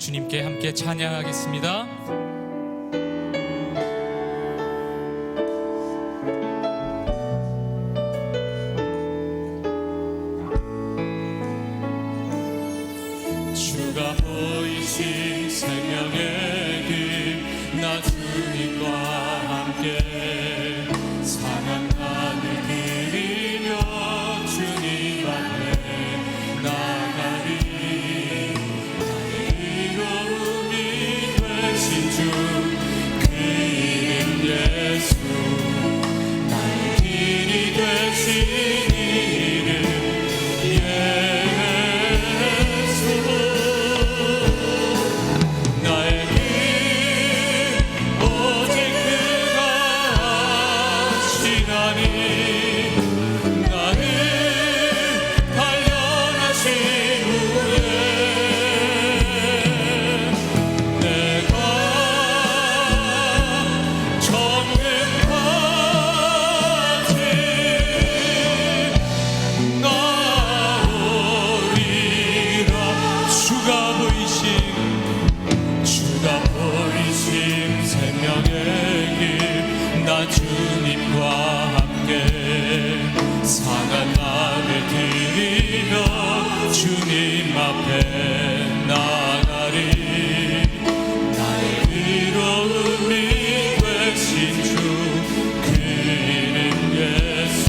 주님께 함께 찬양하겠습니다. 주가 보이신 생명의 길, 나 주님과 함께 상한 나를 드리며 주님 앞에 나가리. 나의 이로움이 되신 주, 그 이름 예수. 나의 길이 되신 이름 예수. 나의 길 오직 그가 아시나니. 나를 단련하신 후에 내가 정금까지 나오리라. 주가 보이신 생명의 길, 나 주님과 함께 상한 나를 드리며 주님 앞에 나가리. 나의 의로움이 되신 주, 그 이름 예수.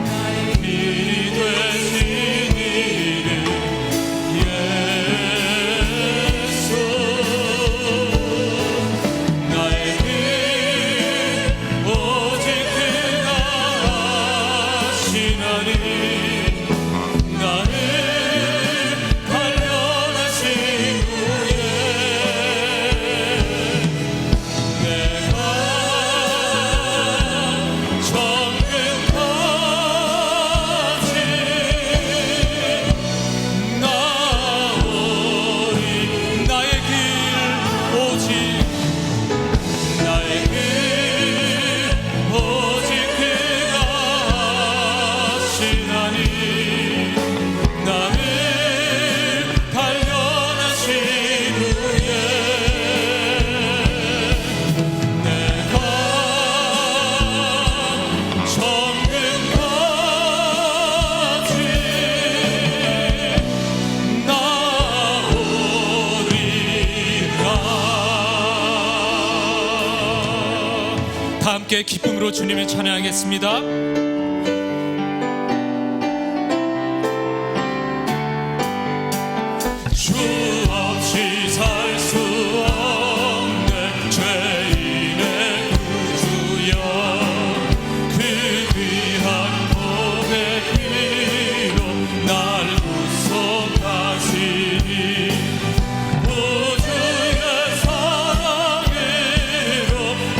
나의 길이 되신 이름 예수. 나의 길 오직 그가 아시나니. 나를 단련하신 후에 내가 정금까지 나오리. 나의 길 오직 그가 아시나니. 나를 단련하신 후에 내가 정금까지 나오리라. 다 함께 기쁨으로 주님을 찬양하겠습니다. 주 없이 살 수 없는 죄인의 구주여, 그 귀한 몸의 피로 날 구속하시니. 우주의 사랑으로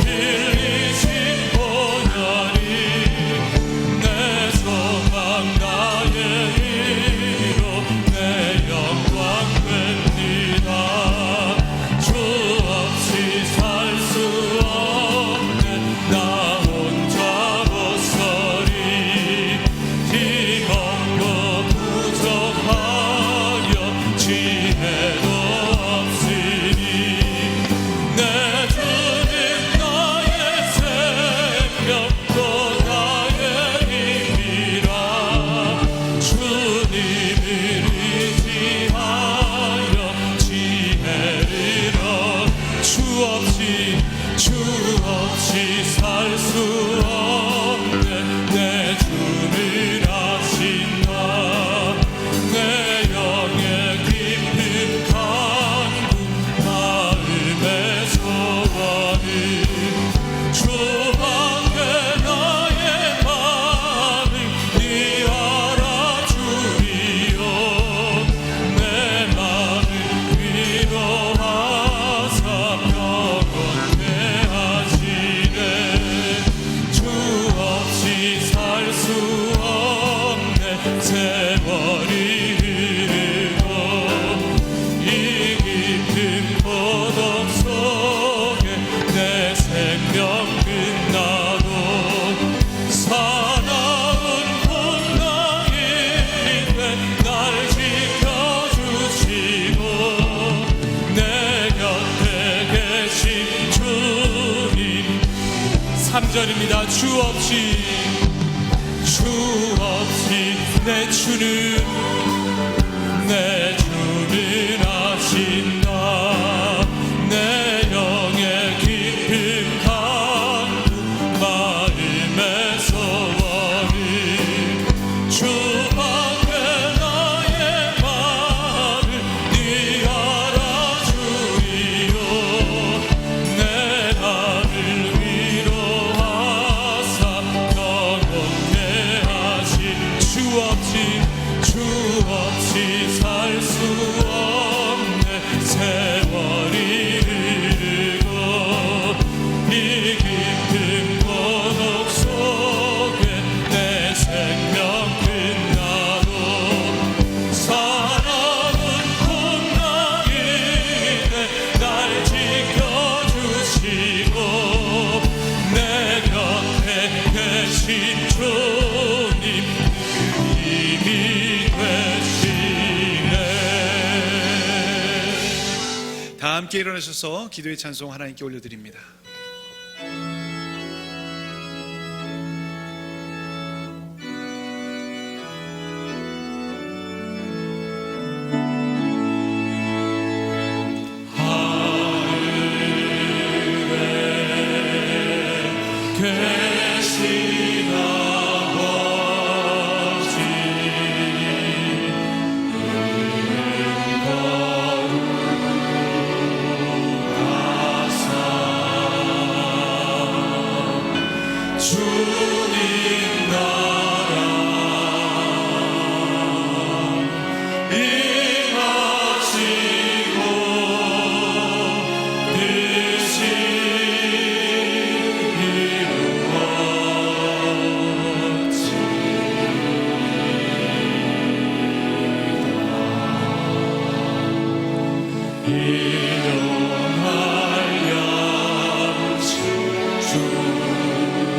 빌리신 보혈이 내 소망 나의 위로 내 영광 됩니다. 주 없이 살 수 없는 나 혼자 못서리. 힘없고 부족하여 지혜도 없으니. 내 주님 나의 생명도 나의 힘이라. 주님을 의지하여 지혜를 얻. 주 없이 살 수 없는 내 주를 아신다. 내 영의 깊은 간구, 마음의 소원을 주 앞에 나의 마음을 네 알아주리요. 내 마음을 위로하사 평온케 하시네. 주 없이 살 수 없네. 세월이 흐르고 이 깊은 고독 속에 내 생명 끝나도 사나운 풍랑이 날 지켜주시고 3절입니다. 주 없이 내 주는 아신다. 내 영의 깊은 강도 마음의 소원을 주 앞에 나의 말을 네 알아주리요. 내 나를 위로하사 영원케 하신 주 없이 살 수 없네. 세월이 흐르고 이 깊은 고독 속에 내 생명 끝나도 사랑은 풍랑이네. 날 지켜주시고 내 곁에 계신 주님 힘이 되시네. 다 함께 일어나셔서 기도의 찬송 하나님께 올려드립니다. 계신 아버지 주님 나라 임하시고 뜻이 일용할 양식 주시고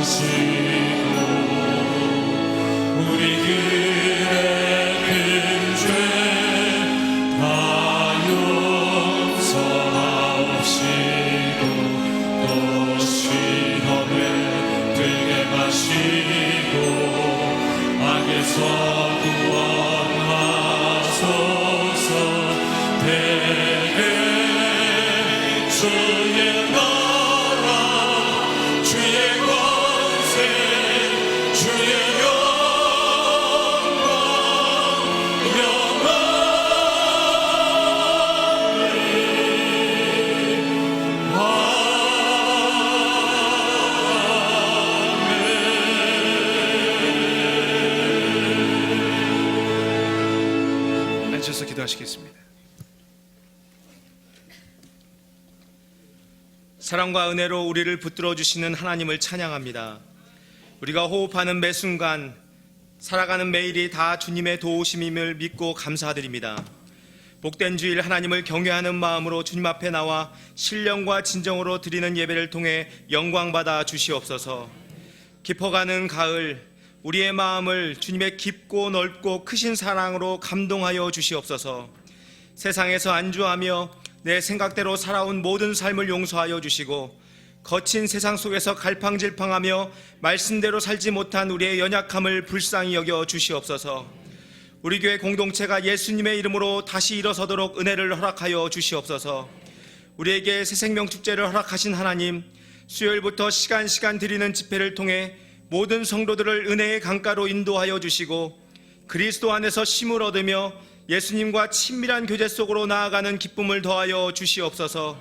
우리들의 큰 죄 다 용서하옵시고 또 시험에 들게 마시고 악에서 구원하소서. 대개 주의 나라 주의 권세 주의 영광 아멘. 앉아서 기도하시겠습니다. 사랑과 은혜로 우리를 붙들어 주시는 하나님을 찬양합니다. 우리가 호흡하는 매 순간, 살아가는 매일이 다 주님의 도우심임을 믿고 감사드립니다. 복된 주일 하나님을 경외하는 마음으로 주님 앞에 나와 신령과 진정으로 드리는 예배를 통해 영광받아 주시옵소서. 깊어가는 가을, 우리의 마음을 주님의 깊고 넓고 크신 사랑으로 감동하여 주시옵소서. 세상에서 안주하며 내 생각대로 살아온 모든 삶을 용서하여 주시고 거친 세상 속에서 갈팡질팡하며 말씀대로 살지 못한 우리의 연약함을 불쌍히 여겨 주시옵소서. 우리 교회 공동체가 예수님의 이름으로 다시 일어서도록 은혜를 허락하여 주시옵소서. 우리에게 새생명 축제를 허락하신 하나님, 수요일부터 시간 드리는 집회를 통해 모든 성도들을 은혜의 강가로 인도하여 주시고 그리스도 안에서 쉼을 얻으며 예수님과 친밀한 교제 속으로 나아가는 기쁨을 더하여 주시옵소서.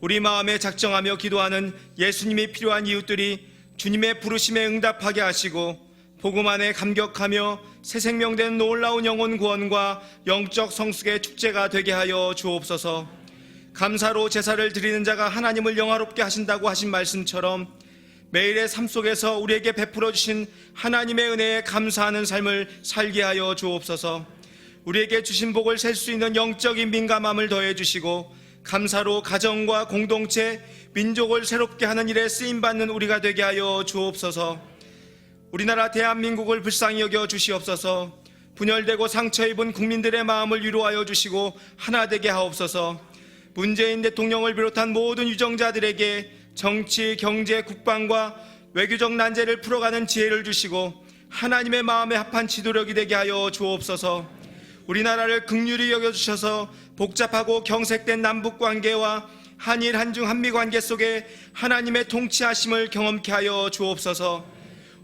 우리 마음에 작정하며 기도하는 예수님이 필요한 이웃들이 주님의 부르심에 응답하게 하시고 복음 안에 감격하며 새 생명된 놀라운 영혼 구원과 영적 성숙의 축제가 되게 하여 주옵소서. 감사로 제사를 드리는 자가 하나님을 영화롭게 하신다고 하신 말씀처럼 매일의 삶 속에서 우리에게 베풀어 주신 하나님의 은혜에 감사하는 삶을 살게 하여 주옵소서. 우리에게 주신 복을 셀 수 있는 영적인 민감함을 더해 주시고 감사로 가정과 공동체, 민족을 새롭게 하는 일에 쓰임받는 우리가 되게 하여 주옵소서. 우리나라 대한민국을 불쌍히 여겨 주시옵소서. 분열되고 상처 입은 국민들의 마음을 위로하여 주시고 하나 되게 하옵소서. 문재인 대통령을 비롯한 모든 유정자들에게 정치, 경제, 국방과 외교적 난제를 풀어가는 지혜를 주시고 하나님의 마음에 합한 지도력이 되게 하여 주옵소서. 우리나라를 긍휼히 여겨주셔서 복잡하고 경색된 남북관계와 한일 한중 한미관계 속에 하나님의 통치하심을 경험케 하여 주옵소서.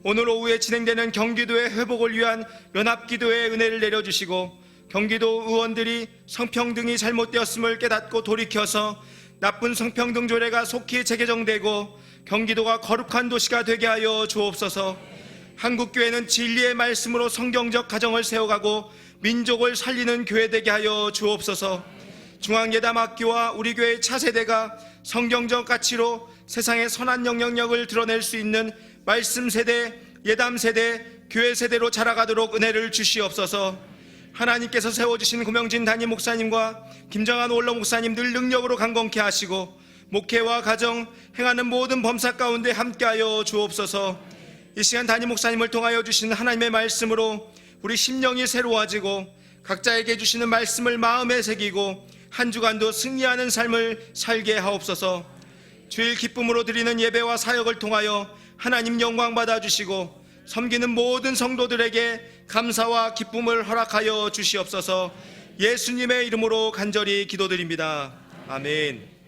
오늘 오후에 진행되는 경기도의 회복을 위한 연합기도의 은혜를 내려주시고 경기도 의원들이 성평등이 잘못되었음을 깨닫고 돌이켜서 나쁜 성평등 조례가 속히 재개정되고 경기도가 거룩한 도시가 되게 하여 주옵소서. 한국교회는 진리의 말씀으로 성경적 가정을 세워가고 민족을 살리는 교회 되게 하여 주옵소서. 중앙예담학교와 우리 교회의 차세대가 성경적 가치로 세상의 선한 영향력을 드러낼 수 있는 말씀 세대, 예담 세대, 교회 세대로 자라가도록 은혜를 주시옵소서. 하나님께서 세워주신 고명진 담임 목사님과 김정한 원로 목사님 늘 능력으로 강건케 하시고 목회와 가정 행하는 모든 범사 가운데 함께하여 주옵소서. 이 시간 담임 목사님을 통하여 주신 하나님의 말씀으로 우리 심령이 새로워지고 각자에게 주시는 말씀을 마음에 새기고 한 주간도 승리하는 삶을 살게 하옵소서. 주일 기쁨으로 드리는 예배와 사역을 통하여 하나님 영광 받아주시고 섬기는 모든 성도들에게 감사와 기쁨을 허락하여 주시옵소서. 예수님의 이름으로 간절히 기도드립니다. 아멘.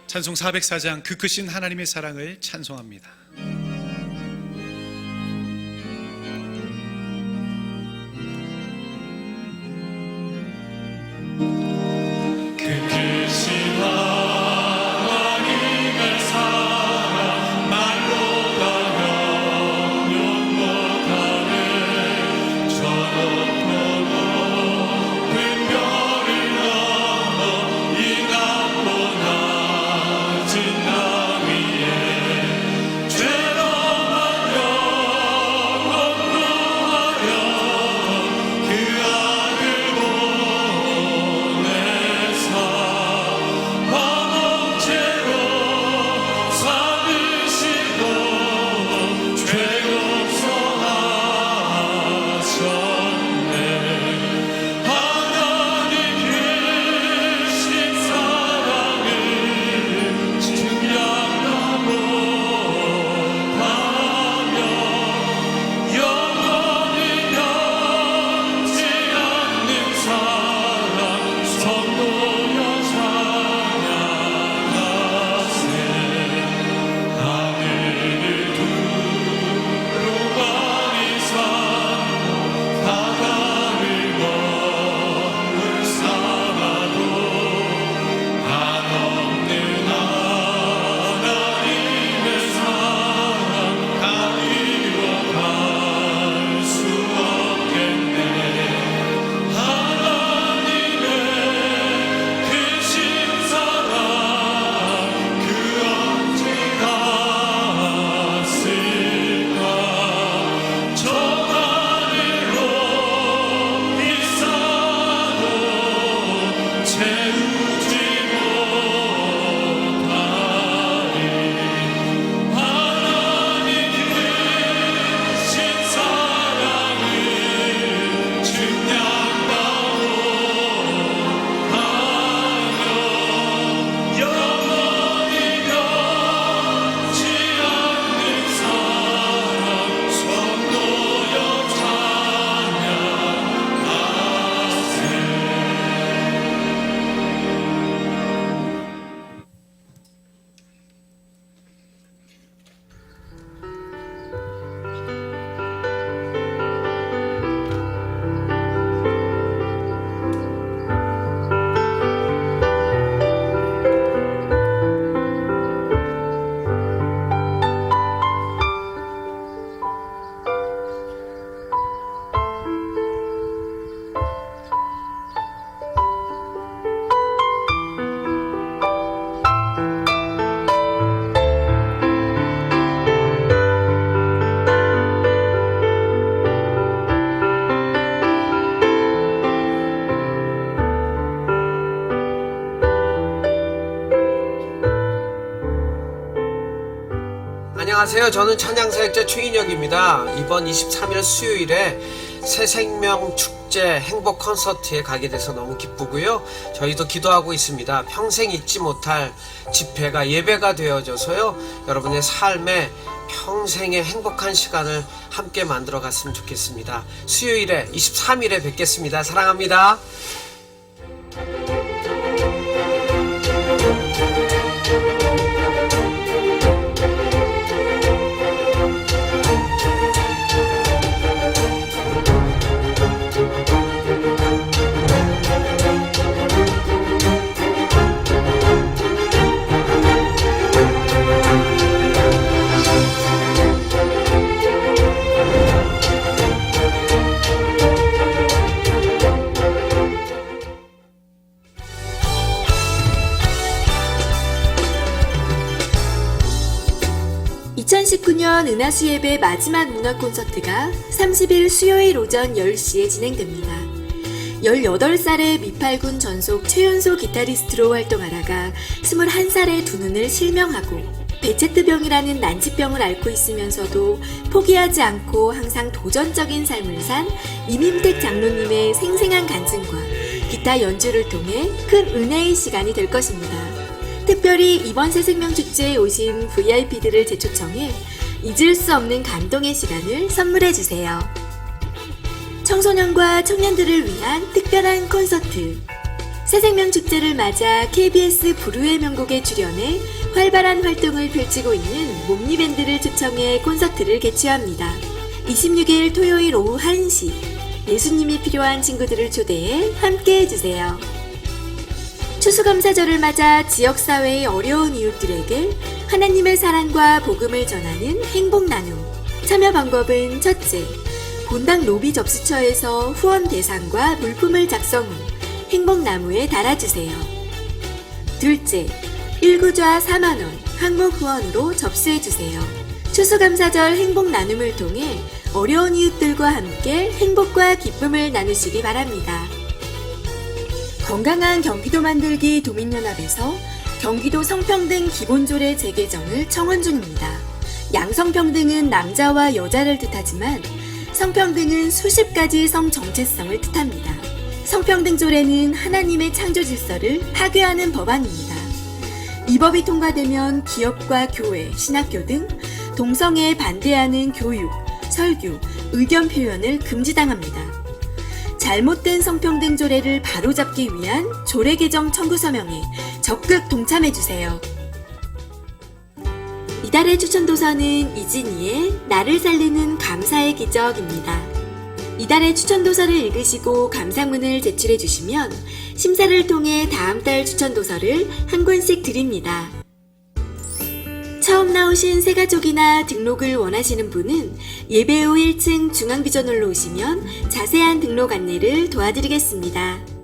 찬송 404장 그 크신 하나님의 사랑을 찬송합니다. 그 크신 하나님의 사랑 말로 다 형용 못하네. 저 높고 높은 별을 넘어 이 낮고 낮은 땅 위에 죄 안녕하세요. 저는 찬양사역자 최인혁입니다. 이번 23일 수요일에 새생명 축제 행복 콘서트에 가게 돼서 너무 기쁘고요. 저희도 기도하고 있습니다. 평생 잊지 못할 집회가 예배가 되어져서요. 여러분의 삶에 평생의 행복한 시간을 함께 만들어 갔으면 좋겠습니다. 수요일에 23일에 뵙겠습니다. 사랑합니다. (2019년) 은하수 예배 마지막 문화 콘서트가 30일 수요일 오전 10시에 진행됩니다. 18살의 미팔군 전속 최연소 기타리스트로 활동하다가 21살에 두 눈을 실명하고 베체트병이라는 난치병을 앓고 있으면서도 포기하지 않고 항상 도전적인 삶을 산 이민택 장로님의 생생한 간증과 기타 연주를 통해 큰 은혜의 시간이 될 것입니다. 특별히 이번 새생명축제에 오신 VIP들을 재초청해 잊을 수 없는 감동의 시간을 선물해주세요. 청소년과 청년들을 위한 특별한 콘서트. 새생명축제를 맞아 KBS 불후의 명곡에 출연해 활발한 활동을 펼치고 있는 몽니밴드를 초청해 콘서트를 개최합니다. 26일 토요일 오후 1시 예수님이 필요한 친구들을 초대해 함께 해주세요. 추수감사절을 맞아 지역사회의 어려운 이웃들에게 하나님의 사랑과 복음을 전하는 행복나눔. 참여 방법은 첫째, 본당 로비 접수처에서 후원 대상과 물품을 작성 후 행복나무에 달아주세요. 둘째, 1구좌 4만원 항목 후원으로 접수해주세요. 추수감사절 행복나눔을 통해 어려운 이웃들과 함께 행복과 기쁨을 나누시기 바랍니다. 건강한 경기도 만들기 도민연합에서 경기도 성평등 기본조례 재개정을 청원 중입니다. 양성평등은 남자와 여자를 뜻하지만 성평등은 수십 가지 성 정체성을 뜻합니다. 성평등조례는 하나님의 창조 질서를 파괴하는 법안입니다. 이 법이 통과되면 기업과 교회, 신학교 등 동성애에 반대하는 교육, 설교, 의견 표현을 금지당합니다. 잘못된 성평등 조례를 바로잡기 위한 조례 개정 청구 서명에 적극 동참해주세요. 이달의 추천 도서는 이진희의 나를 살리는 감사의 기적입니다. 이달의 추천 도서를 읽으시고 감상문을 제출해 주시면 심사를 통해 다음 달 추천 도서를 한 권씩 드립니다. 처음 나오신 새가족이나 등록을 원하시는 분은 예배 후 1층 중앙비전홀로 오시면 자세한 등록 안내를 도와드리겠습니다.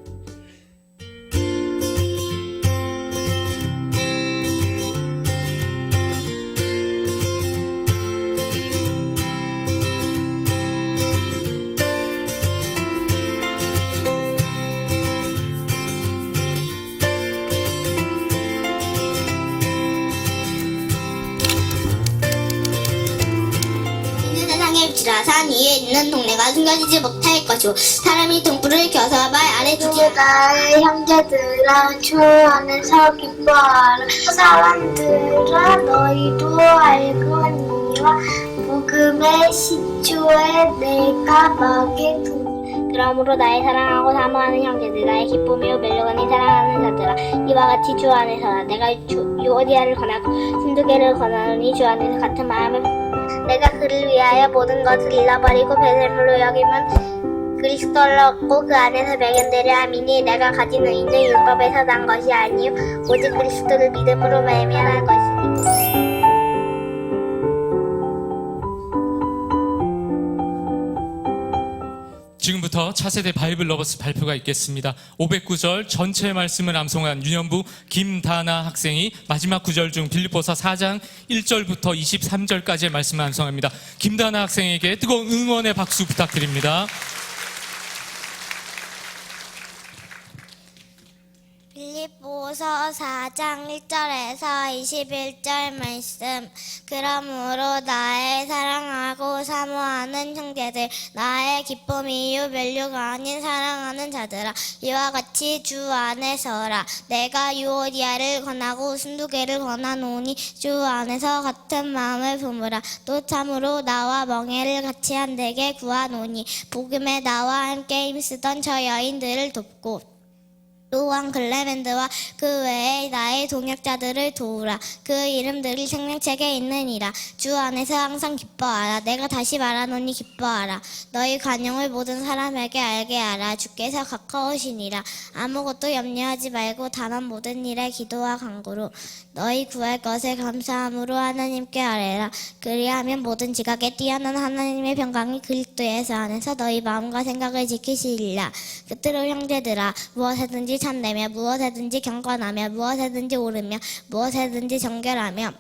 산 위에 있는 동네가 숨겨지지 못할 것이오. 사람이 등불을 켜서 말 아래 두지. 나의 형제들아 주 안에서 기뻐하라. 사람들아 너희도 알거니와 복음의 시초에 내가 막에 두니. 그러므로 나의 사랑하고 사모하는 형제들, 나의 기쁨이요 멜로가니 사랑하는 자들아, 이와 같이 주 안에서라. 내가 유오디아를 권하고 순두개를 권하노니 주 안에서 같은 마음을. 내가 그를 위하여 모든 것을 잃어버리고 배설물로 여기면 그리스도를 얻고 그 안에서 발견되려 함이니, 내가 가진 의는 율법에서 난 것이 아니요 오직 그리스도를 믿음으로 말미암은 것이니. 지금부터 차세대 바이블 러버스 발표가 있겠습니다. 509절 전체 말씀을 암송한 유년부 김다나 학생이 마지막 구절 중 빌립보서 4장 1절부터 23절까지의 말씀을 암송합니다. 김다나 학생에게 뜨거운 응원의 박수 부탁드립니다. 빌립보서 4장 1절에서 21절 말씀. 그러므로 나의 사랑하고 사모하는 형제들, 나의 기쁨 이유 멸류가 아닌 사랑하는 자들아, 이와 같이 주 안에 서라. 내가 유오디아를 권하고 순두개를 권하노니 주 안에서 같은 마음을 품으라. 또 참으로 나와 멍에를 같이 한데게 구하노니 복음에 나와 함께 힘쓰던 저 여인들을 돕고 또한 글레멘드와 그 외에 나의 동역자들을 도우라. 그 이름들이 생명책에 있느니라. 주 안에서 항상 기뻐하라. 내가 다시 말하노니 기뻐하라. 너희 관용을 모든 사람에게 알게 하라. 주께서 가까우시니라. 아무것도 염려하지 말고 다만 모든 일에 기도와 간구로 너희 구할 것을 감사함으로 하나님께 아뢰라. 그리하면 모든 지각에 뛰어난 하나님의 평강이 그리스도예수 안에서 너희 마음과 생각을 지키시리라. 끝으로 형제들아, 무엇에든지 참되며 무엇에든지 경건하며 무엇에든지 옳으며 무엇에든지 정결하며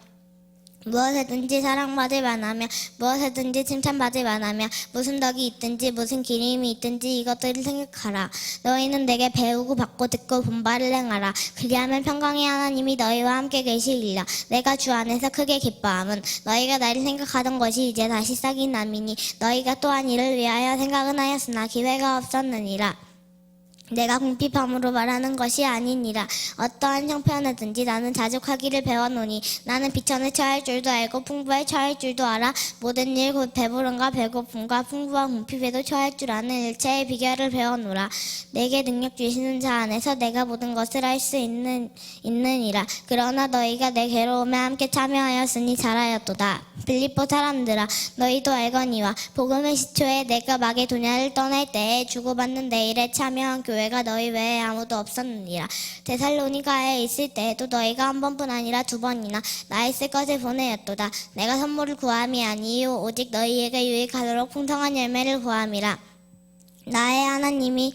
무엇에든지 사랑받을 만하며 무엇에든지 칭찬받을 만하며 무슨 덕이 있든지 무슨 기림이 있든지 이것들을 생각하라. 너희는 내게 배우고 받고 듣고 본바를 행하라. 그리하면 평강의 하나님이 너희와 함께 계시리라. 내가 주 안에서 크게 기뻐함은 너희가 나를 생각하던 것이 이제 다시 싹이 남이니 너희가 또한 이를 위하여 생각은 하였으나 기회가 없었느니라. 내가 궁핍함으로 말하는 것이 아니니라. 어떠한 형편에든지 나는 자족하기를 배워노니 나는 비천에 처할 줄도 알고 풍부에 처할 줄도 알아. 모든 일 곧 배부름과 배고픔과 풍부와 궁핍에도 처할 줄 아는 일체의 비결을 배워노라. 내게 능력 주시는 자 안에서 내가 모든 것을 할 수 있느니라. 그러나 너희가 내 괴로움에 함께 참여하였으니 잘하였도다. 빌립보 사람들아, 너희도 알거니와 복음의 시초에 내가 마게도냐를 떠날 때에 주고받는 내 일에 참여한 교회가 너희 외에 아무도 없었느니라. 데살로니가에 있을 때에도 너희가 한 번뿐 아니라 두 번이나 나의 쓸 것을 보내었도다. 내가 선물을 구함이 아니요 오직 너희에게 유익하도록 풍성한 열매를 구함이라. 나의 하나님이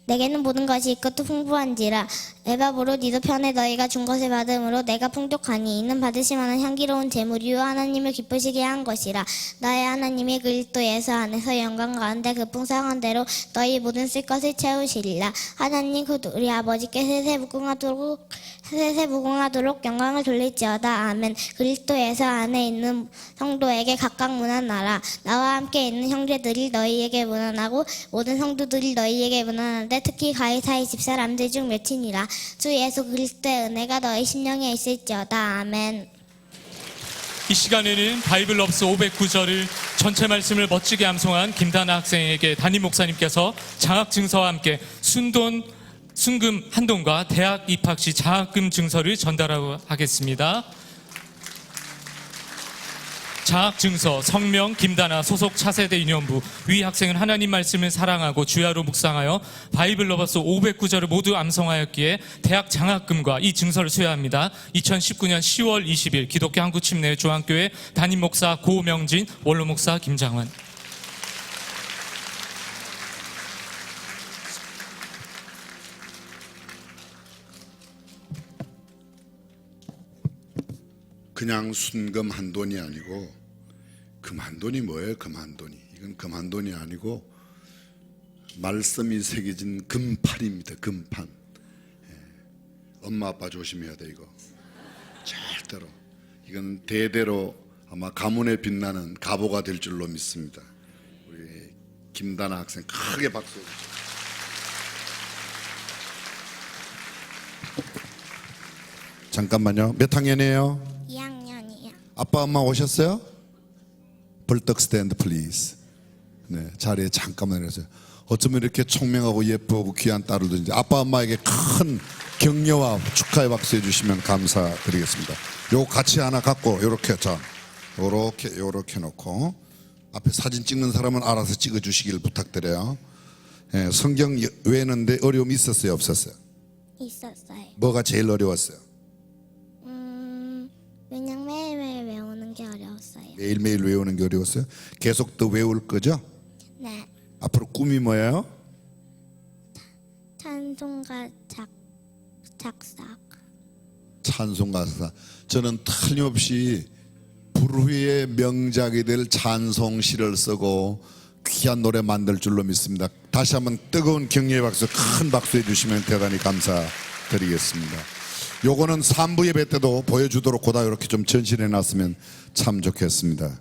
내게는 모든 것이 있고 또 풍부한지라. 에바보로 니도 편에 너희가 준 것을 받음으로 내가 풍족하니 이는 받으시만한 향기로운 제물이요 하나님을 기쁘시게 한 것이라. 나의 하나님이 그리스도 예수 안에서 영광 가운데 그 풍성한 대로 너희 모든 쓸 것을 채우시리라. 하나님 곧 우리 아버지께 세세 무궁하도록 영광을 돌릴지어다. 아멘. 그리스도 예수 안에 있는 성도에게 각각 문안하라. 나와 함께 있는 형제들이 너희에게 문안하고 모든 성도들이 너희에게 문안하되 특히 가이사의 집사람들 중 몇이니라. 주 예수 그리스도의 은혜가 너희 심령에 있을지어다. 아멘. 이 시간에는 바이블 럽스 509절을 전체 말씀을 멋지게 암송한 김다나 학생에게 담임 목사님께서 장학 증서와 함께 순금 한 돈과 대학 입학 시 장학금 증서를 전달하고 하겠습니다. 장학 증서 성명 김다나 소속 차세대 유년부. 위 학생은 하나님 말씀을 사랑하고 주야로 묵상하여 바이블 러버스 509절을 모두 암송하였기에 대학 장학금과 이 증서를 수여합니다. 2019년 10월 20일 기독교 한국침례 중앙교회 담임 목사 고명진, 원로 목사 김장환. 그냥 순금 한 돈이 아니고, 금 한 돈이 뭐예요? 금 한 돈이, 이건 금 한 돈이 아니고 말씀이 새겨진 금판입니다. 금판. 엄마 아빠 조심해야 돼. 이거 절대로, 이건 대대로 아마 가문에 빛나는 가보가 될 줄로 믿습니다. 우리 김다나 학생 크게 박수 주세요. 잠깐만요. 몇 학년이에요? 2학년이요. 아빠 엄마 오셨어요? 벌떡 스탠드 플리즈. 네, 자리에 잠깐만 내려주세요. 어쩌면 이렇게 총명하고 예쁘고 귀한 딸을 둔지. 아빠 엄마에게 큰 격려와 축하의 박수 해주시면 감사드리겠습니다. 요거 같이 하나 갖고 요렇게, 자, 요렇게 놓고 앞에 사진 찍는 사람은 알아서 찍어주시길 부탁드려요. 예, 성경 외우는데 어려움이 있었어요, 없었어요? 있었어요. 뭐가 제일 어려웠어요? 그냥 매일매일 외우는 게 어려웠어요. 매일매일 외우는 게 어려웠어요? 계속 더 외울 거죠? 네. 앞으로 꿈이 뭐예요? 찬송가 작사. 찬송가사. 저는 틀림없이 불후의 명작이 될 찬송시를 쓰고 귀한 노래 만들 줄로 믿습니다. 다시 한번 뜨거운 격려의 박수, 큰 박수 해주시면 대단히 감사드리겠습니다. 요거는 3부 예배 때도 보여주도록 고다 이렇게 좀 전신해 놨으면 참 좋겠습니다.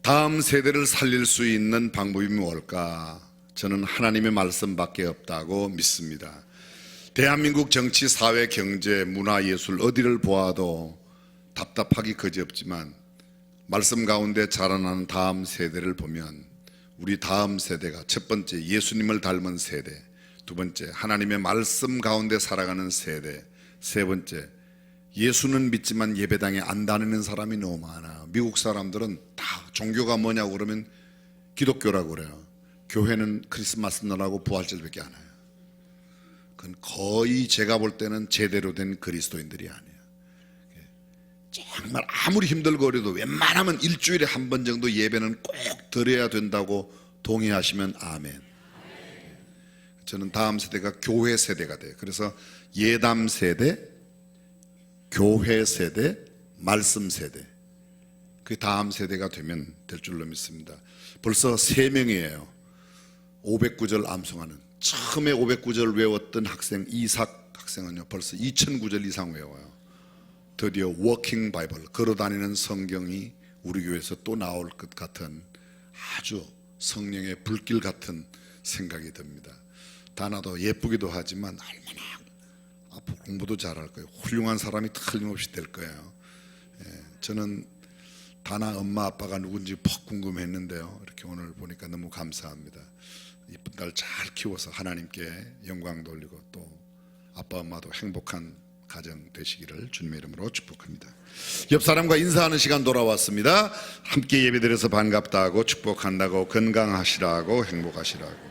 다음 세대를 살릴 수 있는 방법이 뭘까? 저는 하나님의 말씀밖에 없다고 믿습니다. 대한민국 정치, 사회, 경제, 문화, 예술 어디를 보아도 답답하기 그지없지만 말씀 가운데 자라나는 다음 세대를 보면 우리 다음 세대가 첫 번째 예수님을 닮은 세대, 두 번째 하나님의 말씀 가운데 살아가는 세대, 세 번째 예수는 믿지만 예배당에 안 다니는 사람이 너무 많아. 미국 사람들은 다 종교가 뭐냐고 그러면 기독교라고 그래요. 교회는 크리스마스 날하고 부활절밖에 안 해요. 그건 거의 제가 볼 때는 제대로 된 그리스도인들이 아니에요. 정말 아무리 힘들거려도 웬만하면 일주일에 한 번 정도 예배는 꼭 드려야 된다고 동의하시면 아멘. 저는 다음 세대가 교회 세대가 돼요. 그래서 예담 세대, 교회 세대, 말씀 세대, 그 다음 세대가 되면 될 줄로 믿습니다. 벌써 3명이에요 509절 암송하는. 처음에 509절 외웠던 학생 이삭 학생은요 벌써 2009절 이상 외워요. 드디어 워킹 바이블, 걸어다니는 성경이 우리 교회에서 또 나올 것 같은 아주 성령의 불길 같은 생각이 듭니다. 다나도 예쁘기도 하지만 얼마나 앞으로 공부도 잘할 거예요. 훌륭한 사람이 틀림없이 될 거예요. 저는 다나 엄마 아빠가 누군지 퍽 궁금했는데요. 이렇게 오늘 보니까 너무 감사합니다. 이쁜 딸 잘 키워서 하나님께 영광 돌리고 또 아빠 엄마도 행복한 가정 되시기를 주님의 이름으로 축복합니다. 옆 사람과 인사하는 시간 돌아왔습니다. 함께 예배드려서 반갑다고 축복한다고 건강하시라고 행복하시라고.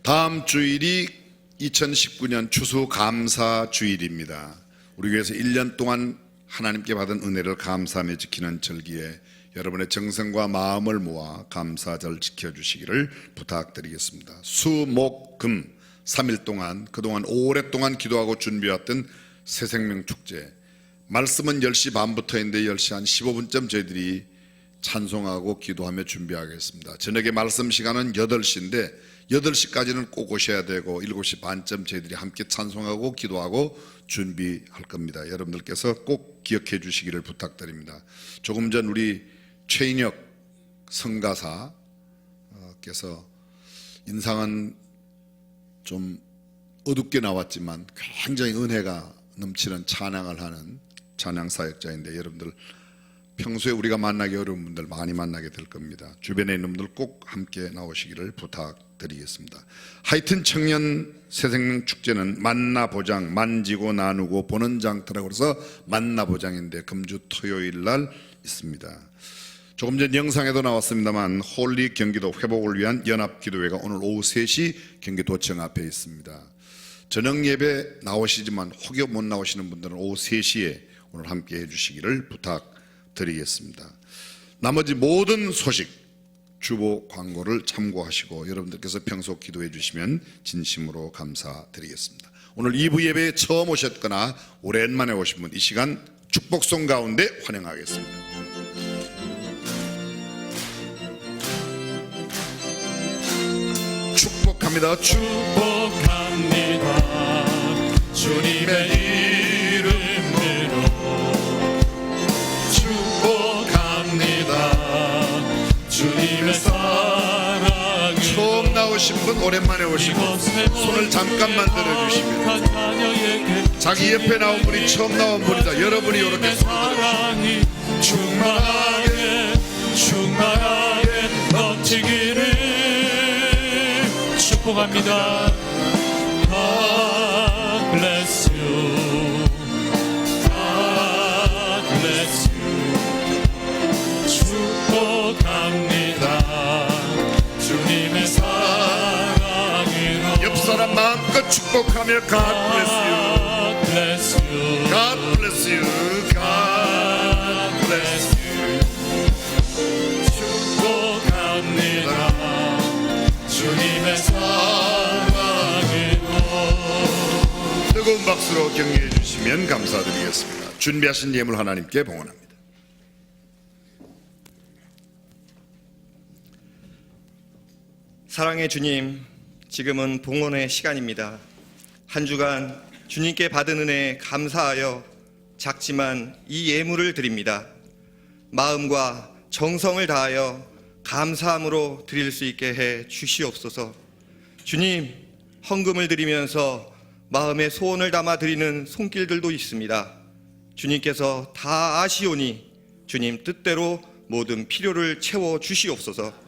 다음 주일이 2019년 추수감사 주일입니다. 우리 교회에서 1년 동안 하나님께 받은 은혜를 감사하며 지키는 절기에 여러분의 정성과 마음을 모아 감사절 지켜주시기를 부탁드리겠습니다. 수, 목, 금 3일 동안 그동안 오랫동안 기도하고 준비해왔던 새생명 축제, 말씀은 10시 반부터 했는데 10시 한 15분쯤 저희들이 찬송하고 기도하며 준비하겠습니다. 저녁에 말씀 시간은 8시인데 8시까지는 꼭 오셔야 되고 7시 반쯤 저희들이 함께 찬송하고 기도하고 준비할 겁니다. 여러분들께서 꼭 기억해 주시기를 부탁드립니다. 조금 전 우리 최인혁 성가사께서 인상은 좀 어둡게 나왔지만 굉장히 은혜가 넘치는 찬양을 하는 찬양 사역자인데 여러분들 평소에 우리가 만나기 어려운 분들 많이 만나게 될 겁니다. 주변에 있는 분들 꼭 함께 나오시기를 부탁드리겠습니다. 하여튼 청년 새생명 축제는 만나보장, 만지고 나누고 보는 장터라고 해서 만나보장인데 금주 토요일 날 있습니다. 조금 전 영상에도 나왔습니다만 홀리 경기도 회복을 위한 연합기도회가 오늘 오후 3시 경기도청 앞에 있습니다. 저녁 예배 나오시지만 혹여 못 나오시는 분들은 오후 3시에 오늘 함께 해주시기를 부탁드리겠습니다. 나머지 모든 소식 주보 광고를 참고하시고 여러분들께서 평소 기도해 주시면 진심으로 감사드리겠습니다. 오늘 2부 예배에 처음 오셨거나 오랜만에 오신 분 이 시간 축복송 가운데 환영하겠습니다. 축복합니다. 축복합니다. 주님의 이름으로 축복합니다. 주님의 사랑으로. 처음 나오신 분, 오랜만에 오신 분 손을 잠깐만 들어주시면 자기 옆에 나온 분이 처음 나온 분이다. 여러분이 이렇게 사랑이 충만하게 넘치기를 축복합니다. God bless you. God bless you. 축복합니다. 주님의 사랑으로. 옆 사람 마음껏 축복하며 God bless you. God bless you. God bless you. God bless you. 축복합니다. 주님의 사랑으로. 뜨거운 박수로 격려해 주시면 감사드리겠습니다. 준비하신 예물 하나님께 봉헌합니다. 사랑의 주님, 지금은 봉헌의 시간입니다. 한 주간 주님께 받은 은혜 감사하여 작지만 이 예물을 드립니다. 마음과 정성을 다하여 감사함으로 드릴 수 있게 해 주시옵소서. 주님, 헌금을 드리면서 마음의 소원을 담아 드리는 손길들도 있습니다. 주님께서 다 아시오니 주님 뜻대로 모든 필요를 채워 주시옵소서.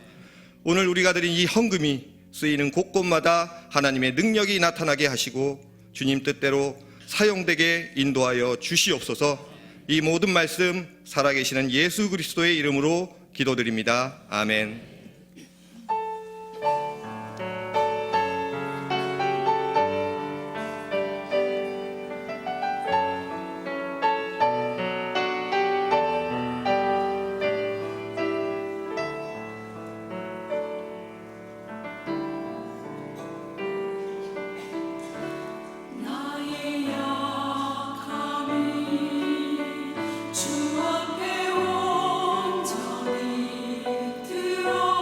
오늘 우리가 드린 이 헌금이 쓰이는 곳곳마다 하나님의 능력이 나타나게 하시고 주님 뜻대로 사용되게 인도하여 주시옵소서. 이 모든 말씀 살아계시는 예수 그리스도의 이름으로 기도드립니다. 아멘. 주 앞에 온전히 들어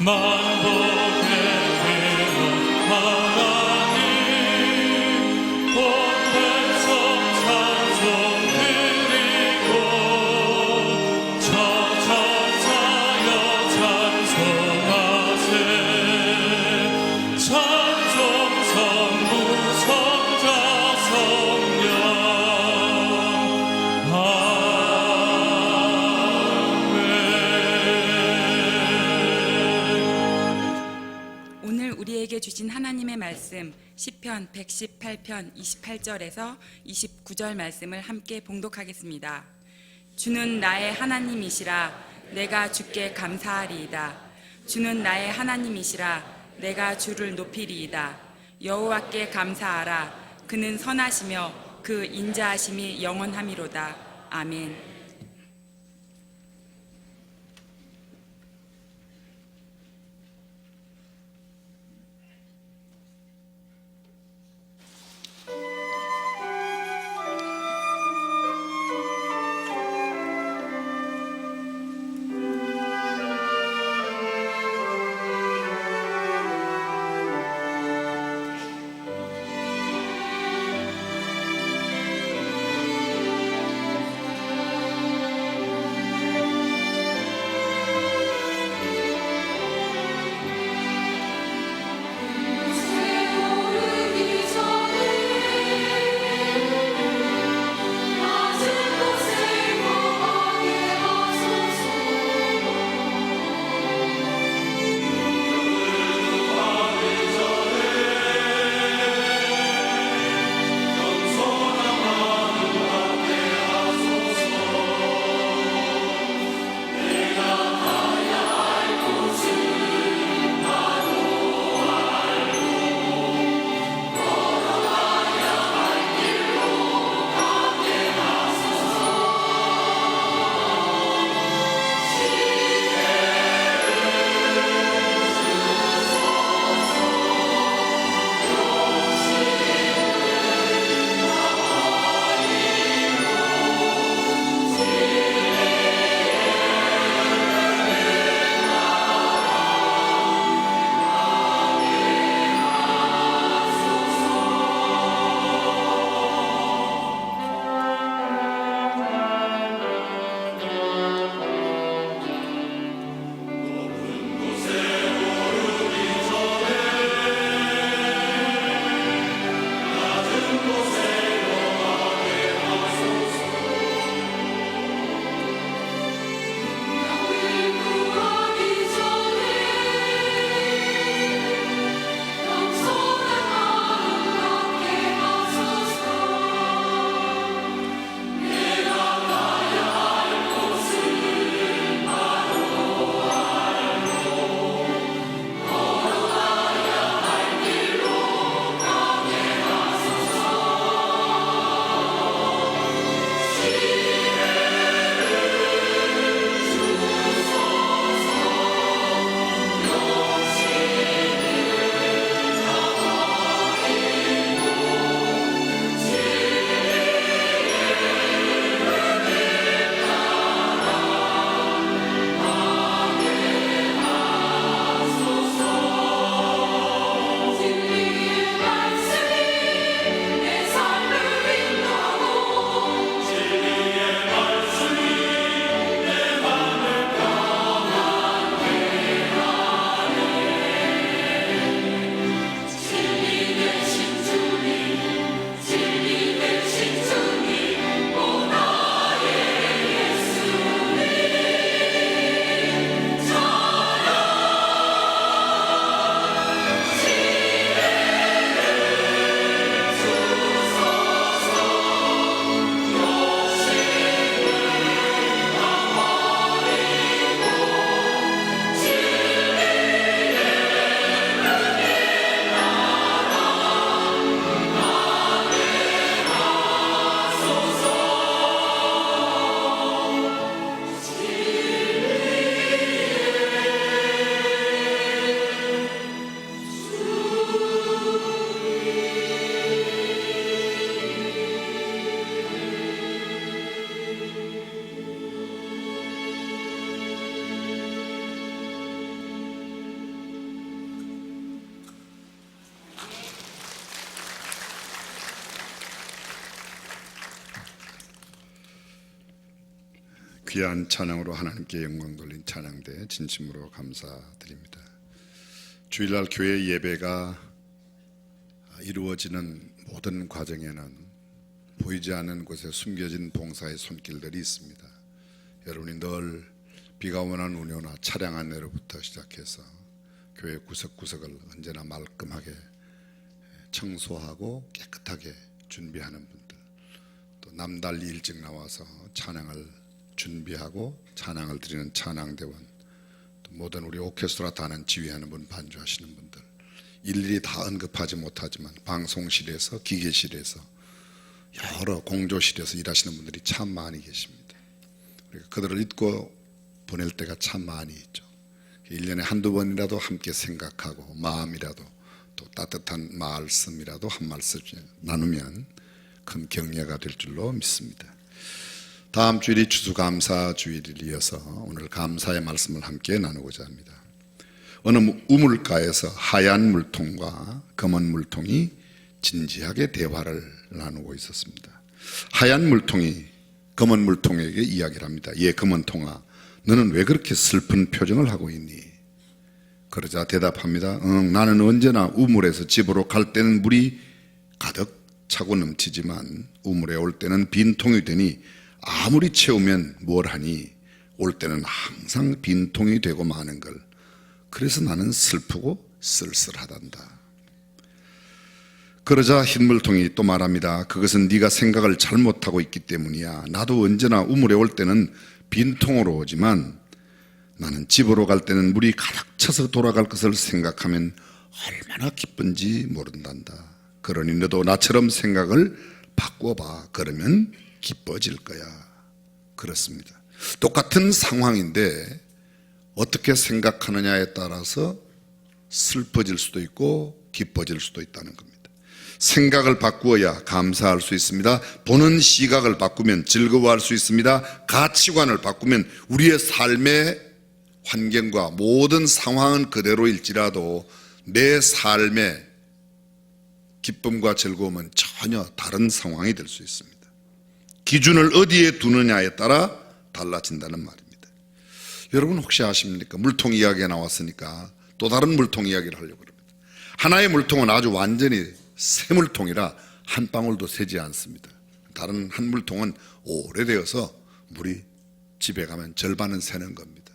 만복의 대원 하나님 온 백성 찬송 드리고 천천사여 찬송하세 찬송 성부 성자 성령 오늘 우리에게 주신 하나님의 말씀 시편 118편 28절에서 29절 말씀을 함께 봉독하겠습니다. 주는 나의 하나님이시라 내가 주께 감사하리이다. 주는 나의 하나님이시라 내가 주를 높이리이다. 여호와께 감사하라. 그는 선하시며 그 인자하심이 영원함이로다. 아멘. 귀한 찬양으로 하나님께 영광 돌린 찬양대 진심으로 감사드립니다. 주일날 교회 예배가 이루어지는 모든 과정에는 보이지 않는 곳에 숨겨진 봉사의 손길들이 있습니다. 여러분이 늘 비가 오는 운요나 차량 안내로부터 시작해서 교회 구석구석을 언제나 말끔하게 청소하고 깨끗하게 준비하는 분들, 또 남달리 일찍 나와서 찬양을 준비하고 찬양을 드리는 찬양대원, 또 모든 우리 오케스트라 단원 지휘하는 분, 반주하시는 분들, 일일이 다 언급하지 못하지만 방송실에서, 기계실에서, 여러 공조실에서 일하시는 분들이 참 많이 계십니다. 우리가 그들을 잊고 보낼 때가 참 많이 있죠. 1년에 한두 번이라도 함께 생각하고 마음이라도 또 따뜻한 말씀이라도 한 말씀 나누면 큰 격려가 될 줄로 믿습니다. 다음 주일이 추수감사 주일을 이어서 오늘 감사의 말씀을 함께 나누고자 합니다. 어느 우물가에서 하얀 물통과 검은 물통이 진지하게 대화를 나누고 있었습니다. 하얀 물통이 검은 물통에게 이야기를 합니다. 예, 검은 통아, 너는 왜 그렇게 슬픈 표정을 하고 있니? 그러자 대답합니다. 나는 언제나 우물에서 집으로 갈 때는 물이 가득 차고 넘치지만 우물에 올 때는 빈통이 되니 아무리 채우면 뭘 하니 올 때는 항상 빈통이 되고 마는 걸. 그래서 나는 슬프고 쓸쓸하단다. 그러자 흰물통이 또 말합니다. 그것은 네가 생각을 잘못하고 있기 때문이야. 나도 언제나 우물에 올 때는 빈통으로 오지만 나는 집으로 갈 때는 물이 가득 차서 돌아갈 것을 생각하면 얼마나 기쁜지 모른단다. 그러니 너도 나처럼 생각을 바꿔봐. 그러면 기뻐질 거야. 그렇습니다. 똑같은 상황인데 어떻게 생각하느냐에 따라서 슬퍼질 수도 있고 기뻐질 수도 있다는 겁니다. 생각을 바꾸어야 감사할 수 있습니다. 보는 시각을 바꾸면 즐거워할 수 있습니다. 가치관을 바꾸면 우리의 삶의 환경과 모든 상황은 그대로일지라도 내 삶의 기쁨과 즐거움은 전혀 다른 상황이 될 수 있습니다. 기준을 어디에 두느냐에 따라 달라진다는 말입니다. 여러분 혹시 아십니까? 물통 이야기가 나왔으니까 또 다른 물통 이야기를 하려고 합니다. 하나의 물통은 아주 완전히 새 물통이라 한 방울도 새지 않습니다. 다른 한 물통은 오래되어서 물이 집에 가면 절반은 새는 겁니다.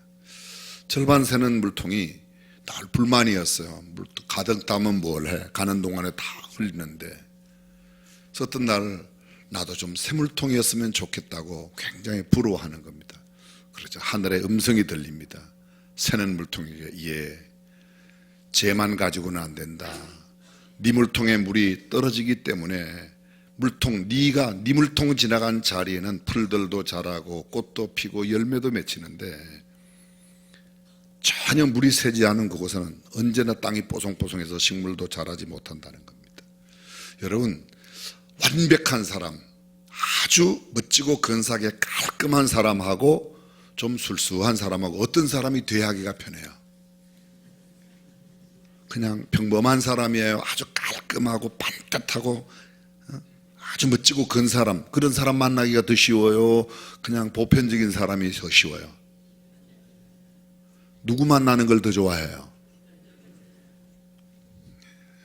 절반 새는 물통이 늘 불만이었어요. 물 가득 담으면 뭘 해? 가는 동안에 다 흘리는데. 그래서 어떤 날 나도 좀 새 물통이었으면 좋겠다고 굉장히 부러워하는 겁니다. 그러자 하늘에 음성이 들립니다. 새는 물통에게 예, 쟤만 가지고는 안 된다. 네 물통에 물이 떨어지기 때문에 물통, 네가 네 물통 지나간 자리에는 풀들도 자라고 꽃도 피고 열매도 맺히는데 전혀 물이 새지 않은 그곳에는 언제나 땅이 뽀송뽀송해서 식물도 자라지 못한다는 겁니다. 여러분, 완벽한 사람, 아주 멋지고 근사하게 깔끔한 사람하고 좀 술수한 사람하고 어떤 사람이 대하기가 편해요? 그냥 평범한 사람이에요. 아주 깔끔하고 반듯하고 아주 멋지고 근 사람, 그런 사람 만나기가 더 쉬워요? 그냥 보편적인 사람이 더 쉬워요? 누구 만나는 걸 더 좋아해요?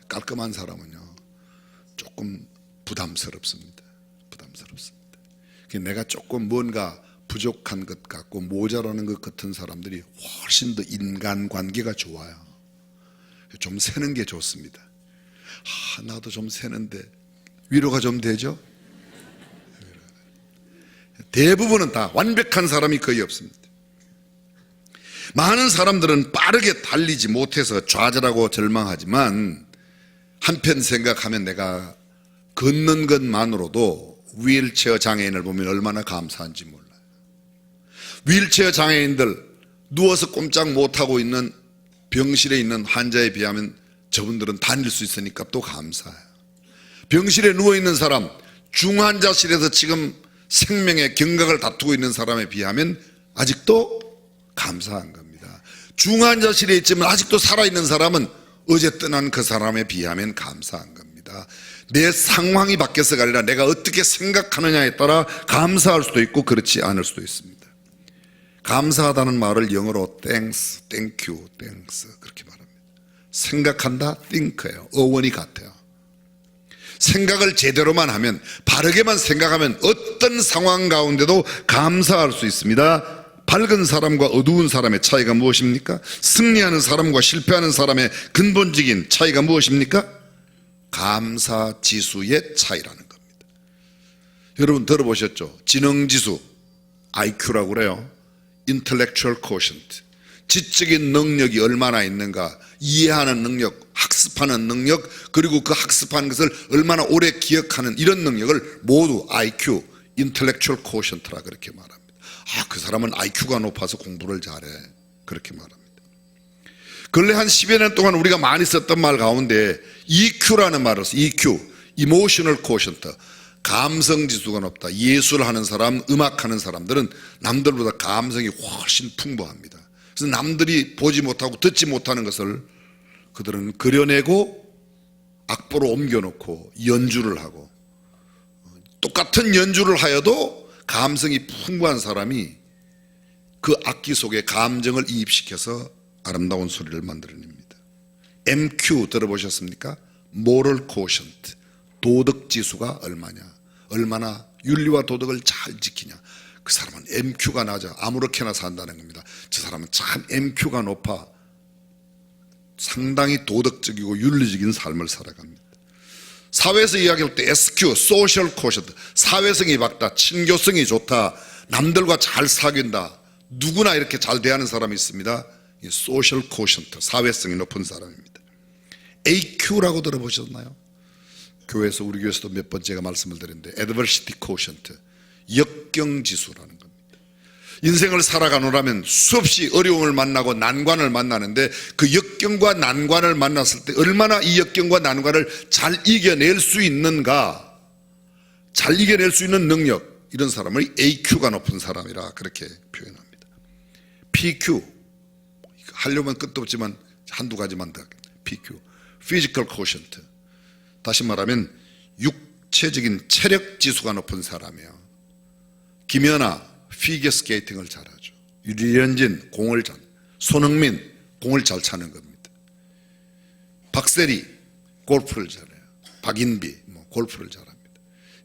깔끔한 사람은요 조금 부담스럽습니다. 부담스럽습니다. 내가 조금 뭔가 부족한 것 같고 모자라는 것 같은 사람들이 훨씬 더 인간관계가 좋아요. 좀 새는 게 좋습니다. 나도 좀 새는데 위로가 좀 되죠? 대부분은 다 완벽한 사람이 거의 없습니다. 많은 사람들은 빠르게 달리지 못해서 좌절하고 절망하지만 한편 생각하면 내가 걷는 것만으로도 휠체어 장애인을 보면 얼마나 감사한지 몰라요. 휠체어 장애인들 누워서 꼼짝 못하고 있는 병실에 있는 환자에 비하면 저분들은 다닐 수 있으니까 또 감사해요. 병실에 누워있는 사람, 중환자실에서 지금 생명의 경각을 다투고 있는 사람에 비하면 아직도 감사한 겁니다. 중환자실에 있지만 아직도 살아있는 사람은 어제 떠난 그 사람에 비하면 감사한 겁니다. 내 상황이 바뀌어서가 아니라 내가 어떻게 생각하느냐에 따라 감사할 수도 있고 그렇지 않을 수도 있습니다. 감사하다는 말을 영어로 thanks, thank you, thanks 그렇게 말합니다. 생각한다, think예요. 어원이 같아요. 생각을 제대로만 하면, 바르게만 생각하면 어떤 상황 가운데도 감사할 수 있습니다. 밝은 사람과 어두운 사람의 차이가 무엇입니까? 승리하는 사람과 실패하는 사람의 근본적인 차이가 무엇입니까? 감사 지수의 차이라는 겁니다. 여러분 들어보셨죠? 지능지수, IQ라고 그래요. Intellectual Quotient. 지적인 능력이 얼마나 있는가, 이해하는 능력, 학습하는 능력, 그리고 그 학습한 것을 얼마나 오래 기억하는 이런 능력을 모두 IQ, Intellectual Quotient라 그렇게 말합니다. 그 사람은 IQ가 높아서 공부를 잘해 그렇게 말합니다. 근래 한 10여 년 동안 우리가 많이 썼던 말 가운데 EQ라는 말을 써요. EQ, Emotional Quotient. 감성지수가 높다. 예술하는 사람, 음악하는 사람들은 남들보다 감성이 훨씬 풍부합니다. 그래서 남들이 보지 못하고 듣지 못하는 것을 그들은 그려내고 악보로 옮겨놓고 연주를 하고, 똑같은 연주를 하여도 감성이 풍부한 사람이 그 악기 속에 감정을 이입시켜서 아름다운 소리를 만들어냅니다. MQ 들어보셨습니까? Moral Quotient. 도덕지수가 얼마냐, 얼마나 윤리와 도덕을 잘 지키냐. 그 사람은 MQ가 낮아 아무렇게나 산다는 겁니다. 저 사람은 참 MQ가 높아 상당히 도덕적이고 윤리적인 삶을 살아갑니다. 사회에서 이야기할 때 SQ, Social Quotient, 사회성이 밝다, 친교성이 좋다, 남들과 잘 사귄다, 누구나 이렇게 잘 대하는 사람이 있습니다. Social Quotient, 사회성이 높은 사람입니다. AQ라고 들어보셨나요? 교회에서, 우리 교회에서도 몇 번 제가 말씀을 드렸는데 Adversity Quotient, 역경지수라는 겁니다. 인생을 살아가노라면 수없이 어려움을 만나고 난관을 만나는데 그 역경과 난관을 만났을 때 얼마나 이 역경과 난관을 잘 이겨낼 수 있는가, 잘 이겨낼 수 있는 능력, 이런 사람을 AQ가 높은 사람이라 그렇게 표현합니다. PQ, 하려면 끝도 없지만 한두 가지만 더 하겠습니다. PQ, Physical Quotient. 다시 말하면 육체적인 체력 지수가 높은 사람이에요. 김연아 피겨 스케이팅을 잘하죠. 류현진 공을 잘, 손흥민 공을 잘 차는 겁니다. 박세리 골프를 잘해요. 박인비 골프를 잘합니다.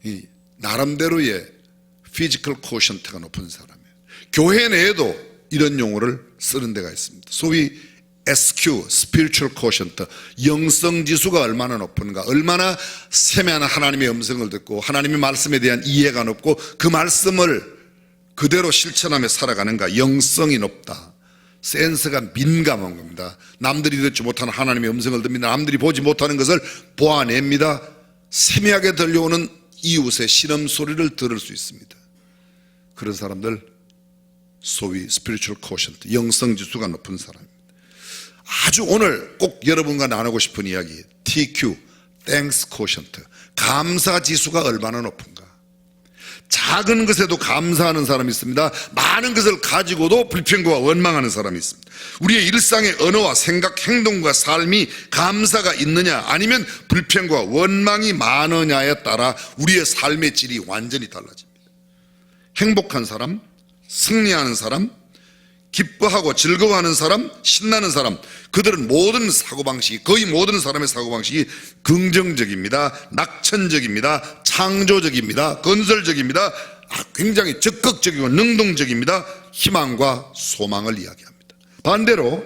이 나름대로의 피지컬 코션트가 높은 사람이에요. 교회 내에도 이런 용어를 쓰는 데가 있습니다. 소위 SQ, Spiritual Quotient, 영성지수가 얼마나 높은가, 얼마나 세미한 하나님의 음성을 듣고 하나님의 말씀에 대한 이해가 높고 그 말씀을 그대로 실천하며 살아가는가, 영성이 높다. 센스가 민감한 겁니다. 남들이 듣지 못하는 하나님의 음성을 듣습니다. 남들이 보지 못하는 것을 보아냅니다. 세미하게 들려오는 이웃의 신음소리를 들을 수 있습니다. 그런 사람들 소위 Spiritual Quotient, 영성지수가 높은 사람입니다. 아주 오늘 꼭 여러분과 나누고 싶은 이야기, TQ, Thanks Quotient, 감사지수가 얼마나 높은가. 작은 것에도 감사하는 사람이 있습니다. 많은 것을 가지고도 불평과 원망하는 사람이 있습니다. 우리의 일상의 언어와 생각, 행동과 삶이 감사가 있느냐 아니면 불평과 원망이 많으냐에 따라 우리의 삶의 질이 완전히 달라집니다. 행복한 사람, 승리하는 사람, 기뻐하고 즐거워하는 사람, 신나는 사람, 그들은 모든 사고방식이, 거의 모든 사람의 사고방식이 긍정적입니다. 낙천적입니다. 창조적입니다. 건설적입니다. 굉장히 적극적이고 능동적입니다. 희망과 소망을 이야기합니다. 반대로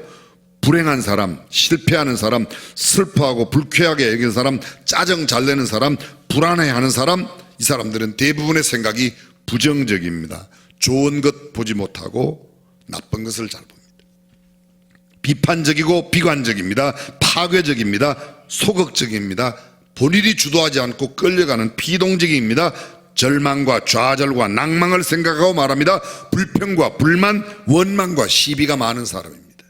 불행한 사람, 실패하는 사람, 슬퍼하고 불쾌하게 여기는 사람, 짜증 잘 내는 사람, 불안해하는 사람, 이 사람들은 대부분의 생각이 부정적입니다. 좋은 것 보지 못하고 나쁜 것을 잘 봅니다. 비판적이고 비관적입니다. 파괴적입니다. 소극적입니다. 본인이 주도하지 않고 끌려가는 비동적입니다. 절망과 좌절과 낭망을 생각하고 말합니다. 불평과 불만, 원망과 시비가 많은 사람입니다.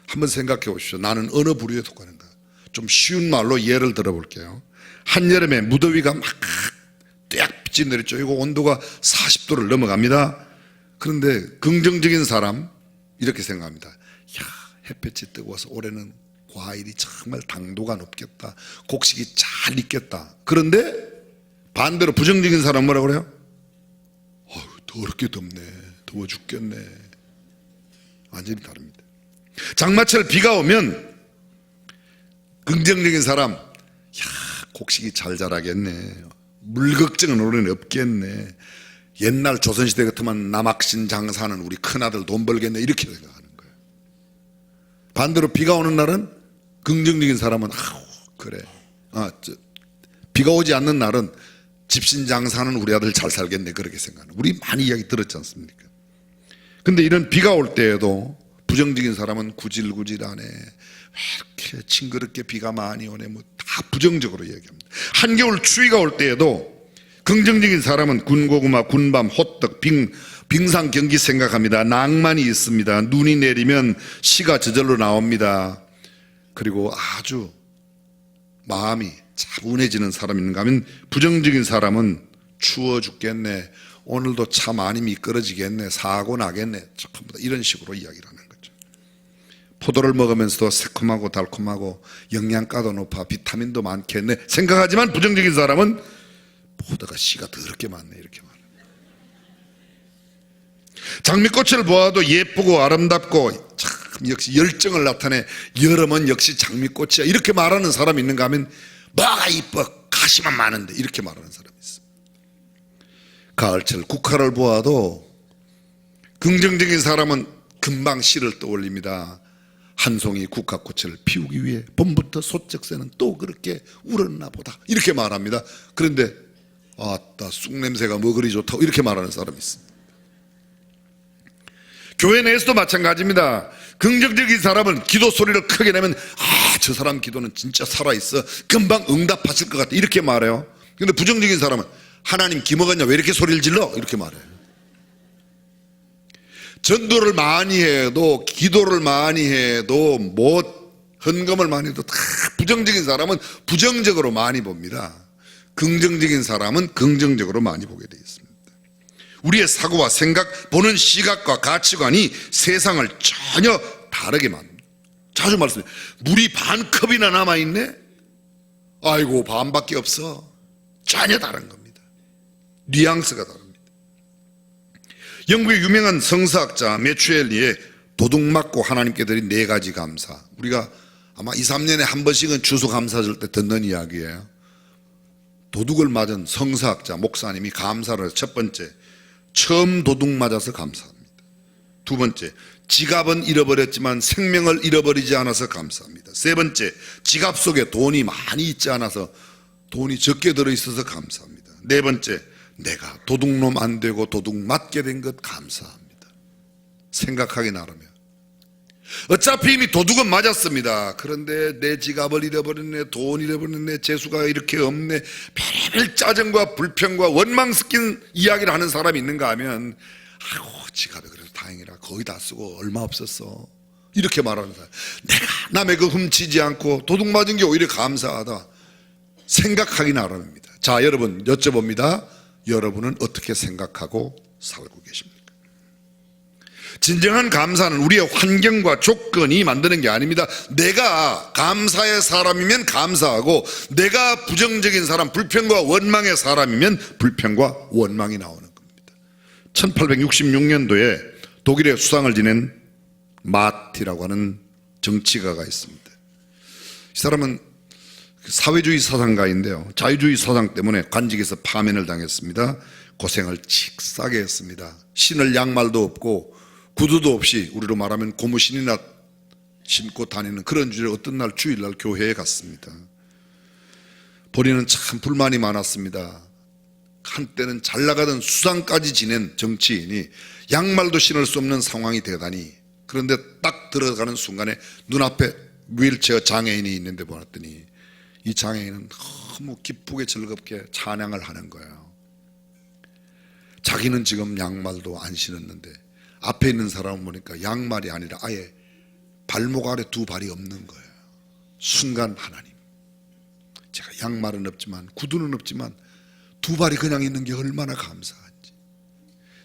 한번 생각해 보십시오. 나는 어느 부류에 속하는가. 좀 쉬운 말로 예를 들어볼게요. 한여름에 무더위가 막 떼약빛이 내리쬐고 온도가 40도를 넘어갑니다. 그런데 긍정적인 사람 이렇게 생각합니다. 야, 햇볕이 뜨거워서 올해는 과일이 정말 당도가 높겠다. 곡식이 잘 익겠다. 그런데 반대로 부정적인 사람 뭐라고 그래요? 더럽게 덥네. 더워 죽겠네. 완전히 다릅니다. 장마철 비가 오면 긍정적인 사람, 야, 곡식이 잘 자라겠네. 물 걱정은 올해는 없겠네. 옛날 조선시대 같으면 남학신 장사하는 우리 큰아들 돈 벌겠네. 이렇게 생각하는 거예요. 반대로 비가 오는 날은 긍정적인 사람은 아우 그래. 비가 오지 않는 날은 집신 장사하는 우리 아들 잘 살겠네. 그렇게 생각하는. 우리 많이 이야기 들었지 않습니까? 근데 이런 비가 올 때에도 부정적인 사람은 구질구질하네. 왜 이렇게 징그럽게 비가 많이 오네. 뭐 다 부정적으로 얘기합니다. 한겨울 추위가 올 때에도 긍정적인 사람은 군고구마, 군밤, 호떡, 빙상 경기 생각합니다. 낭만이 있습니다. 눈이 내리면 시가 저절로 나옵니다. 그리고 아주 마음이 차분해지는 사람이 있는가 하면 부정적인 사람은 추워 죽겠네. 오늘도 차 많이 미끄러지겠네. 사고 나겠네. 전부 다 이런 식으로 이야기를 하는 거죠. 포도를 먹으면서도 새콤하고 달콤하고 영양가도 높아 비타민도 많겠네 생각하지만 부정적인 사람은 포도가 씨가 더럽게 많네 이렇게 말해요. 장미꽃을 보아도 예쁘고 아름답고 참 역시 열정을 나타내 여름은 역시 장미꽃이야 이렇게 말하는 사람이 있는가 하면 뭐가 이뻐 가시만 많은데 이렇게 말하는 사람이 있습니다. 가을철 국화를 보아도 긍정적인 사람은 금방 시를 떠올립니다. 한 송이 국화꽃을 피우기 위해 봄부터 소쩍새는 또 그렇게 울었나 보다 이렇게 말합니다. 그런데 아따 쑥냄새가 뭐 그리 좋다고 이렇게 말하는 사람이 있습니다. 교회 내에서도 마찬가지입니다. 긍정적인 사람은 기도 소리를 크게 내면 저 사람 기도는 진짜 살아있어 금방 응답하실 것 같아 이렇게 말해요. 그런데 부정적인 사람은 하나님 기먹었냐 왜 이렇게 소리를 질러 이렇게 말해요. 전도를 많이 해도 기도를 많이 해도 헌금을 많이 해도 다 부정적인 사람은 부정적으로 많이 봅니다. 긍정적인 사람은 긍정적으로 많이 보게 되어 있습니다. 우리의 사고와 생각, 보는 시각과 가치관이 세상을 전혀 다르게 만듭니다. 자주 말씀드려요. 물이 반 컵이나 남아있네? 아이고 반밖에 없어. 전혀 다른 겁니다. 뉘앙스가 다릅니다. 영국의 유명한 성서학자 메추엘리의 도둑 맞고 하나님께 드린 4가지 감사. 우리가 아마 2, 3년에 한 번씩은 추수감사 줄 때 듣는 이야기예요. 도둑을 맞은 성서학자 목사님이 감사를 해서 첫 번째 처음 도둑 맞아서 감사합니다. 두 번째 지갑은 잃어버렸지만 생명을 잃어버리지 않아서 감사합니다. 세 번째 지갑 속에 돈이 많이 있지 않아서 돈이 적게 들어있어서 감사합니다. 네 번째 내가 도둑놈 안 되고 도둑 맞게 된 것 감사합니다. 생각하기 나름이야. 어차피 이미 도둑은 맞았습니다. 그런데 내 지갑을 잃어버렸네, 돈 잃어버렸네, 재수가 이렇게 없네, 별의별 짜증과 불평과 원망 섞인 이야기를 하는 사람이 있는가 하면 아이고 지갑에 그래도 다행이라 거의 다 쓰고 얼마 없었어 이렇게 말하는 사람. 내가 남의 거 훔치지 않고 도둑 맞은 게 오히려 감사하다 생각하기 나름입니다. 자 여러분 여쭤봅니다. 여러분은 어떻게 생각하고 살고 계십니까? 진정한 감사는 우리의 환경과 조건이 만드는 게 아닙니다. 내가 감사의 사람이면 감사하고 내가 부정적인 사람, 불평과 원망의 사람이면 불평과 원망이 나오는 겁니다. 1866년도에 독일의 수상을 지낸 마티라고 하는 정치가가 있습니다. 이 사람은 사회주의 사상가인데요. 자유주의 사상 때문에 관직에서 파면을 당했습니다. 고생을 칙싸게 했습니다. 신을 양말도 없고 구두도 없이 우리로 말하면 고무신이나 신고 다니는 그런 주제로 어떤 날 주일날 교회에 갔습니다. 본인은 참 불만이 많았습니다. 한때는 잘 나가던 수상까지 지낸 정치인이 양말도 신을 수 없는 상황이 되다니. 그런데 딱 들어가는 순간에 눈앞에 휠체어 장애인이 있는데 보았더니 이 장애인은 너무 기쁘게 즐겁게 찬양을 하는 거예요. 자기는 지금 양말도 안 신었는데 앞에 있는 사람을 보니까 양말이 아니라 아예 발목 아래 두 발이 없는 거예요. 순간 하나님, 제가 양말은 없지만 구두는 없지만 두 발이 그냥 있는 게 얼마나 감사한지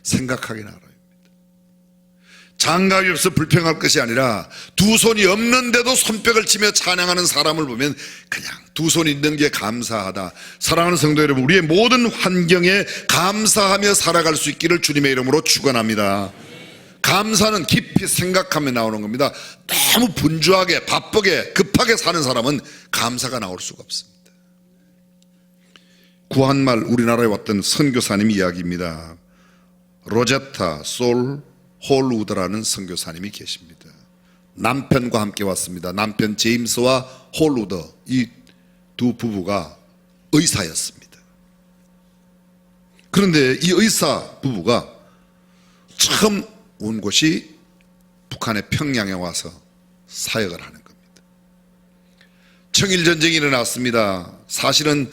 생각하기 나름입니다. 장갑이 없어 불평할 것이 아니라 두 손이 없는데도 손뼉을 치며 찬양하는 사람을 보면 그냥 두 손이 있는 게 감사하다. 사랑하는 성도 여러분, 우리의 모든 환경에 감사하며 살아갈 수 있기를 주님의 이름으로 축원합니다. 감사는 깊이 생각하며 나오는 겁니다. 너무 분주하게 바쁘게 급하게 사는 사람은 감사가 나올 수가 없습니다. 구한말 우리나라에 왔던 선교사님 이야기입니다. 로제타 솔 홀우드라는 선교사님이 계십니다. 남편과 함께 왔습니다. 남편 제임스와 홀우드, 이 두 부부가 의사였습니다. 그런데 이 의사 부부가 처음 온 곳이 북한의 평양에 와서 사역을 하는 겁니다. 청일전쟁이 일어났습니다. 사실은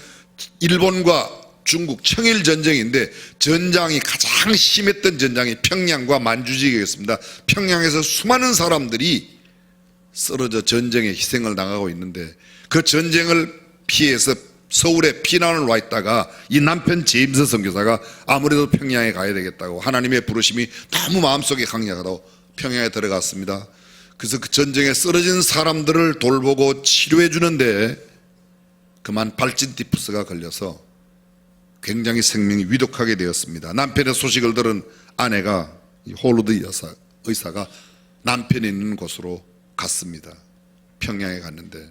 일본과 중국 청일전쟁인데 전장이 가장 심했던 전장이 평양과 만주 지역이었습니다. 평양에서 수많은 사람들이 쓰러져 전쟁에 희생을 당하고 있는데 그 전쟁을 피해서 서울에 피난을 와 있다가 이 남편 제임스 선교사가 아무래도 평양에 가야 되겠다고 하나님의 부르심이 너무 마음속에 강력하다고 평양에 들어갔습니다. 그래서 그 전쟁에 쓰러진 사람들을 돌보고 치료해 주는데 그만 발진 티푸스가 걸려서 굉장히 생명이 위독하게 되었습니다. 남편의 소식을 들은 아내가 이 홀우드 의사가 남편이 있는 곳으로 갔습니다. 평양에 갔는데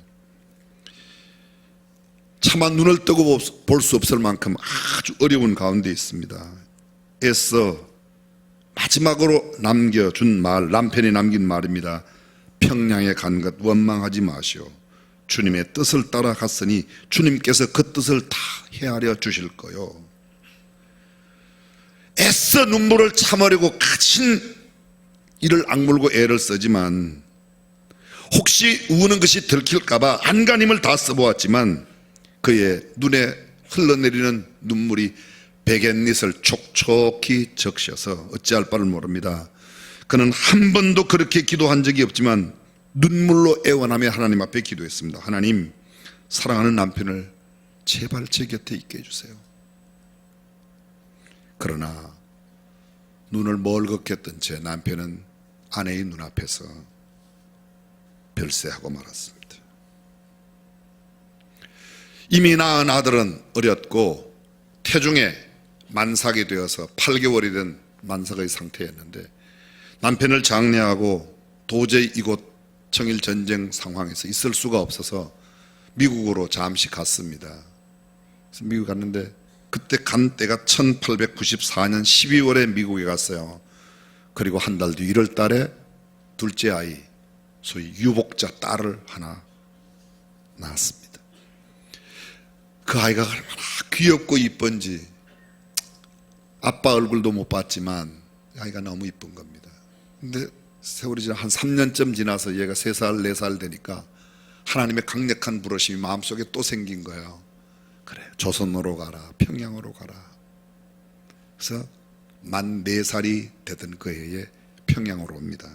차마 눈을 뜨고 볼 수 없을 만큼 아주 어려운 가운데 있습니다. 애써 마지막으로 남겨준 말, 남편이 남긴 말입니다. 평양에 간 것 원망하지 마시오. 주님의 뜻을 따라 갔으니 주님께서 그 뜻을 다 헤아려 주실 거요. 애써 눈물을 참으려고 가진 이를 악물고 애를 쓰지만 혹시 우는 것이 들킬까봐 안간힘을 다 써보았지만 그의 눈에 흘러내리는 눈물이 베갯닛을 촉촉히 적셔서 어찌할 바를 모릅니다. 그는 한 번도 그렇게 기도한 적이 없지만 눈물로 애원하며 하나님 앞에 기도했습니다. 하나님, 사랑하는 남편을 제발 제 곁에 있게 해주세요. 그러나 눈을 멀겋게 뜬 채 남편은 아내의 눈앞에서 별세하고 말았습니다. 이미 낳은 아들은 어렸고 태중에 만삭이 되어서 8개월이 된 만삭의 상태였는데 남편을 장례하고 도저히 이곳 청일전쟁 상황에서 있을 수가 없어서 미국으로 잠시 갔습니다. 그래서 미국 갔는데 그때 간 때가 1894년 12월에 미국에 갔어요. 그리고 한 달 뒤 1월 달에 둘째 아이, 소위 유복자 딸을 하나 낳았습니다. 그 아이가 얼마나 귀엽고 이쁜지 아빠 얼굴도 못 봤지만 아이가 너무 이쁜 겁니다. 근데 세월이 지나 한 3년쯤 지나서 얘가 3살, 4살 되니까 하나님의 강력한 부르심이 마음속에 또 생긴 거예요. 그래, 조선으로 가라, 평양으로 가라. 그래서 만 4살이 되던 그 해에 평양으로 옵니다.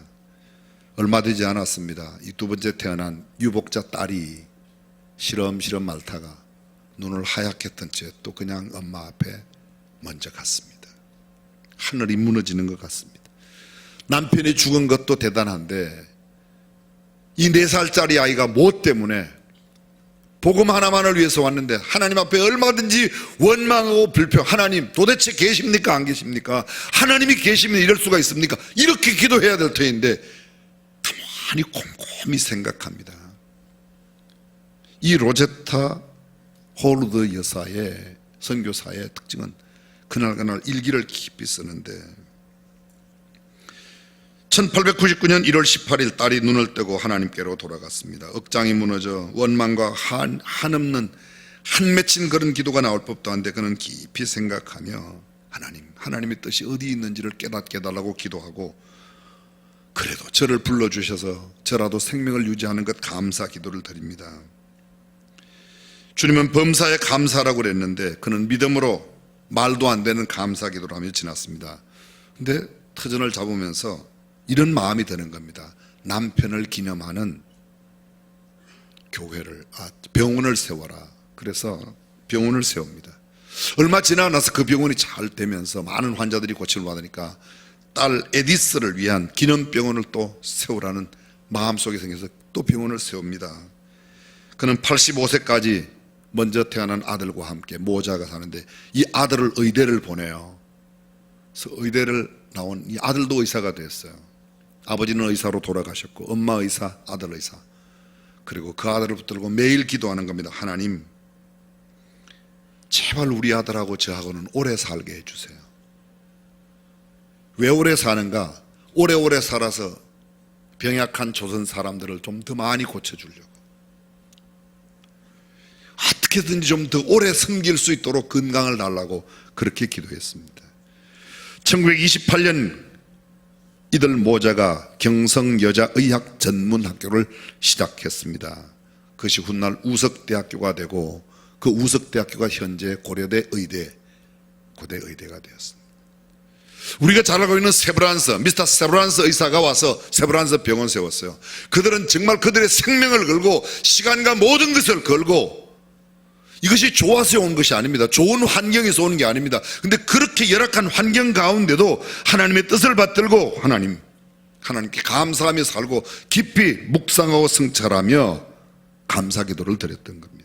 얼마 되지 않았습니다. 이 두 번째 태어난 유복자 딸이 시름시름 앓다가 눈을 하얗게 뜬 채 또 그냥 엄마 앞에 먼저 갔습니다. 하늘이 무너지는 것 같습니다. 남편이 죽은 것도 대단한데 이 4살짜리 아이가 뭐 때문에 복음 하나만을 위해서 왔는데 하나님 앞에 얼마든지 원망하고 불평, 하나님 도대체 계십니까 안 계십니까? 하나님이 계시면 이럴 수가 있습니까? 이렇게 기도해야 될 터인데 가만히 곰곰이 생각합니다. 이 로제타 홀우드 여사의 선교사의 특징은 그날 일기를 깊이 쓰는데 1899년 1월 18일 딸이 눈을 뜨고 하나님께로 돌아갔습니다. 억장이 무너져 원망과 한없는 한 맺힌 그런 기도가 나올 법도 한데 그는 깊이 생각하며 하나님의 뜻이 어디 있는지를 깨닫게 해달라고 기도하고 그래도 저를 불러주셔서 저라도 생명을 유지하는 것 감사 기도를 드립니다. 주님은 범사에 감사라고 그랬는데 그는 믿음으로 말도 안 되는 감사 기도를 하며 지났습니다. 근데 터전을 잡으면서 이런 마음이 드는 겁니다. 남편을 기념하는 병원을 세워라. 그래서 병원을 세웁니다. 얼마 지나고 나서 그 병원이 잘 되면서 많은 환자들이 고침을 받으니까 딸 에디스를 위한 기념병원을 또 세우라는 마음속에 생겨서 또 병원을 세웁니다. 그는 85세까지 먼저 태어난 아들과 함께 모자가 사는데 이 아들을 의대를 보내요. 그래서 의대를 나온 이 아들도 의사가 됐어요. 아버지는 의사로 돌아가셨고 엄마 의사, 아들 의사. 그리고 그 아들을 붙들고 매일 기도하는 겁니다. 하나님, 제발 우리 아들하고 저하고는 오래 살게 해주세요. 왜 오래 사는가? 오래오래 살아서 병약한 조선 사람들을 좀 더 많이 고쳐주려고, 어떻게든지 좀 더 오래 섬길 수 있도록 건강을 달라고 그렇게 기도했습니다. 1928년 이들 모자가 경성여자의학전문학교를 시작했습니다. 그것이 훗날 우석대학교가 되고 그 우석대학교가 현재 고려대 의대, 고대 의대가 되었습니다. 우리가 잘 알고 있는 세브란스, 미스터 세브란스 의사가 와서 세브란스 병원 세웠어요. 그들은 정말 그들의 생명을 걸고 시간과 모든 것을 걸고, 이것이 좋아서 온 것이 아닙니다. 좋은 환경에서 오는 게 아닙니다. 근데 그렇게 열악한 환경 가운데도 하나님의 뜻을 받들고 하나님께 감사하며 살고 깊이 묵상하고 성찰하며 감사 기도를 드렸던 겁니다.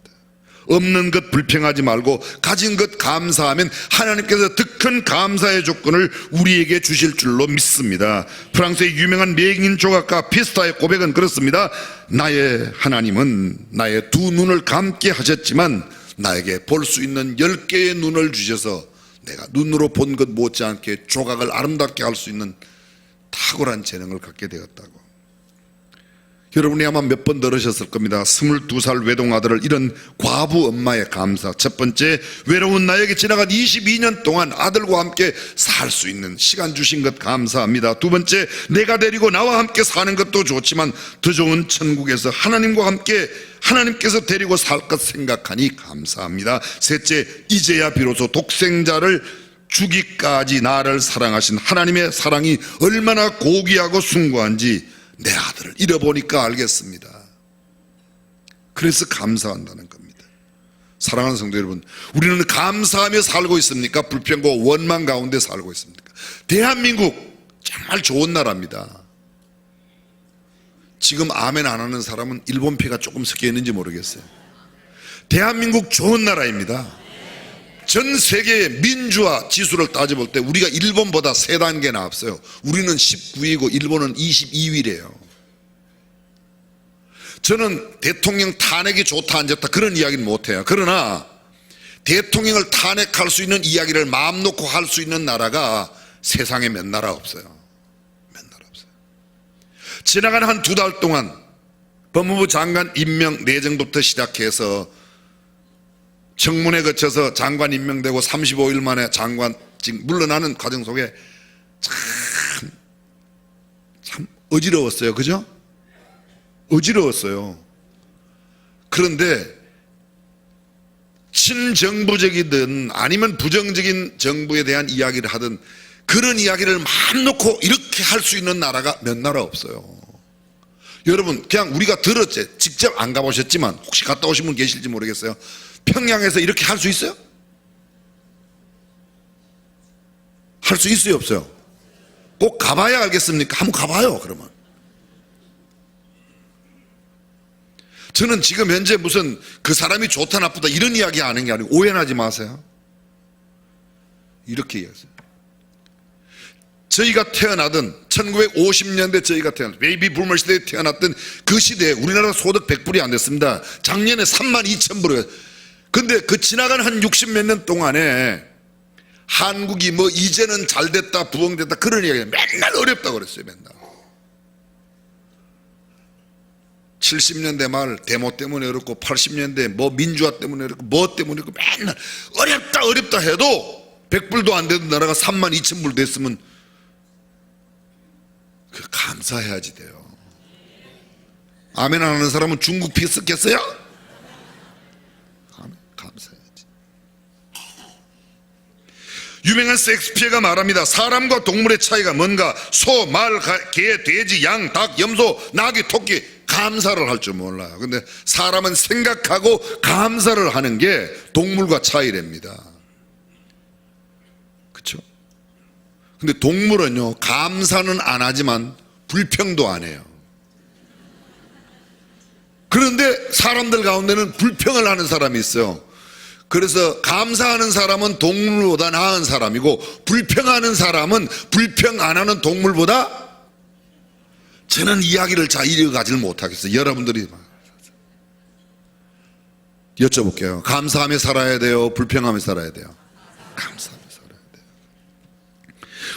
없는 것 불평하지 말고 가진 것 감사하면 하나님께서 더 큰 감사의 조건을 우리에게 주실 줄로 믿습니다. 프랑스의 유명한 명인 조각가 피스타의 고백은 그렇습니다. 나의 하나님은 나의 두 눈을 감게 하셨지만 나에게 볼 수 있는 10개의 눈을 주셔서 내가 눈으로 본 것 못지않게 조각을 아름답게 할 수 있는 탁월한 재능을 갖게 되었다고. 여러분이 아마 몇 번 들으셨을 겁니다. 22살 외동아들을 잃은 과부 엄마의 감사. 첫 번째, 외로운 나에게 지나간 22년 동안 아들과 함께 살 수 있는 시간 주신 것 감사합니다. 두 번째, 내가 데리고 나와 함께 사는 것도 좋지만 더 좋은 천국에서 하나님과 함께 하나님께서 데리고 살 것 생각하니 감사합니다. 셋째, 이제야 비로소 독생자를 주기까지 나를 사랑하신 하나님의 사랑이 얼마나 고귀하고 숭고한지 내 아들을 잃어보니까 알겠습니다. 그래서 감사한다는 겁니다. 사랑하는 성도 여러분, 우리는 감사하며 살고 있습니까? 불평과 원망 가운데 살고 있습니까? 대한민국 정말 좋은 나라입니다. 지금 아멘 안 하는 사람은 일본 피가 조금 섞여 있는지 모르겠어요. 대한민국 좋은 나라입니다. 전 세계의 민주화 지수를 따져볼 때 우리가 일본보다 3단계나 앞서요. 우리는 19위고 일본은 22위래요. 저는 대통령 탄핵이 좋다 안 좋다 그런 이야기는 못해요. 그러나 대통령을 탄핵할 수 있는 이야기를 마음 놓고 할 수 있는 나라가 세상에 몇 나라 없어요. 몇 나라 없어요. 지나간 한 2달 동안 법무부 장관 임명 내정부터 시작해서 청문회 거쳐서 장관 임명되고 35일 만에 장관직 물러나는 과정 속에 참 어지러웠어요. 그죠? 어지러웠어요. 그런데 친정부적이든 아니면 부정적인 정부에 대한 이야기를 하든 그런 이야기를 마음 놓고 이렇게 할 수 있는 나라가 몇 나라 없어요. 여러분, 그냥 우리가 들었지, 직접 안 가보셨지만 혹시 갔다 오신 분 계실지 모르겠어요. 평양에서 이렇게 할 수 있어요? 할 수 있어요, 없어요? 꼭 가봐야 알겠습니까? 한번 가봐요, 그러면. 저는 지금 현재 무슨 그 사람이 좋다 나쁘다 이런 이야기 하는 게 아니고 오해하지 마세요. 이렇게 이야기했어요. 저희가 태어나던 1950년대 저희가 태어났던 베이비 부머 시대에 태어났던 그 시대에 우리나라 소득 100불이 안 됐습니다. 작년에 32,000불이에요. 근데 그 지나간 한 60몇 년 동안에 한국이 뭐 이제는 잘 됐다 부흥됐다 그런 이야기 맨날 어렵다고 그랬어요. 맨날 70년대 말 데모 때문에 어렵고 80년대 뭐 민주화 때문에 어렵고 뭐 때문에 어렵고 맨날 어렵다 해도 100불도 안 되던 나라가 32,000불 됐으면 그 감사해야지 돼요. 아멘 안 하는 사람은 중국 피 쓰겠어요? 감사해야지. 유명한 셰익스피어가 말합니다. 사람과 동물의 차이가 뭔가? 소, 말, 개, 돼지, 양, 닭, 염소, 나귀, 토끼 감사를 할 줄 몰라요. 근데 사람은 생각하고 감사를 하는 게 동물과 차이랍니다. 그렇죠? 근데 동물은요, 감사는 안 하지만 불평도 안 해요. 그런데 사람들 가운데는 불평을 하는 사람이 있어요. 그래서 감사하는 사람은 동물보다 나은 사람이고 불평하는 사람은 불평 안 하는 동물보다, 저는 이야기를 잘 이어가지를 못하겠어요. 여러분들이 여쭤볼게요. 감사하며 살아야 돼요? 불평하며 살아야 돼요? 감사하며 살아야 돼요.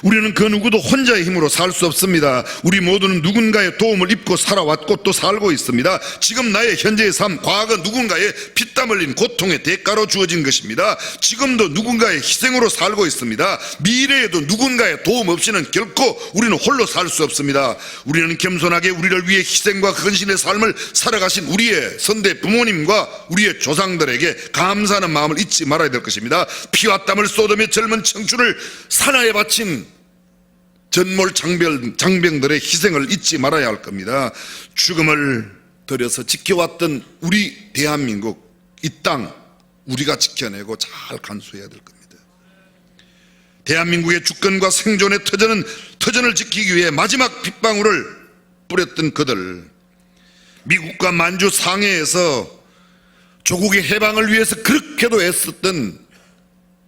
우리는 그 누구도 혼자의 힘으로 살 수 없습니다. 우리 모두는 누군가의 도움을 입고 살아왔고 또 살고 있습니다. 지금 나의 현재의 삶, 과거 누군가의 피땀 흘린 고통의 대가로 주어진 것입니다. 지금도 누군가의 희생으로 살고 있습니다. 미래에도 누군가의 도움 없이는 결코 우리는 홀로 살 수 없습니다. 우리는 겸손하게 우리를 위해 희생과 헌신의 삶을 살아가신 우리의 선대 부모님과 우리의 조상들에게 감사하는 마음을 잊지 말아야 될 것입니다. 피와 땀을 쏟으며 젊은 청춘을 산하에 바친 전몰 장병들의 희생을 잊지 말아야 할 겁니다. 죽음을 들여서 지켜왔던 우리 대한민국, 이 땅 우리가 지켜내고 잘 간수해야 될 겁니다. 대한민국의 주권과 생존의 터전을 지키기 위해 마지막 빗방울을 뿌렸던 그들, 미국과 만주 상해에서 조국의 해방을 위해서 그렇게도 애썼던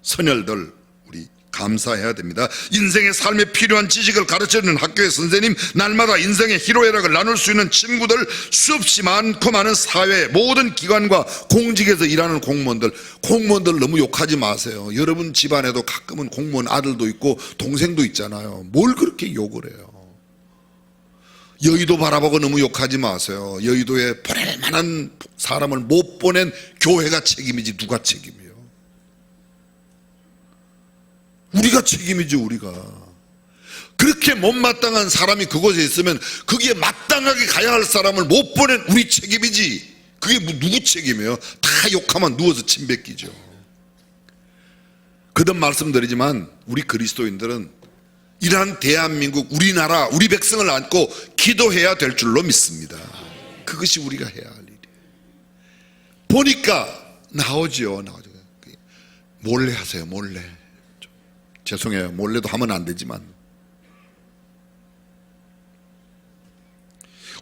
선열들, 우리 감사해야 됩니다. 인생의 삶에 필요한 지식을 가르쳐주는 학교의 선생님, 날마다 인생의 희로애락을 나눌 수 있는 친구들, 수없이 많고 많은 사회 모든 기관과 공직에서 일하는 공무원들 너무 욕하지 마세요. 여러분 집안에도 가끔은 공무원 아들도 있고 동생도 있잖아요. 뭘 그렇게 욕을 해요? 여의도 바라보고 너무 욕하지 마세요. 여의도에 보낼 만한 사람을 못 보낸 교회가 책임이지 누가 책임이에요? 우리가 책임이죠. 우리가 그렇게 못마땅한 사람이 그곳에 있으면 거기에 마땅하게 가야 할 사람을 못 보낸 우리 책임이지, 그게 누구 책임이에요? 다 욕하면 누워서 침 뱉기죠. 거듭 말씀드리지만 우리 그리스도인들은 이러한 대한민국, 우리나라, 우리 백성을 안고 기도해야 될 줄로 믿습니다. 그것이 우리가 해야 할 일이에요. 보니까 나오죠. 몰래 하세요. 몰래. 죄송해요. 몰래도 하면 안 되지만.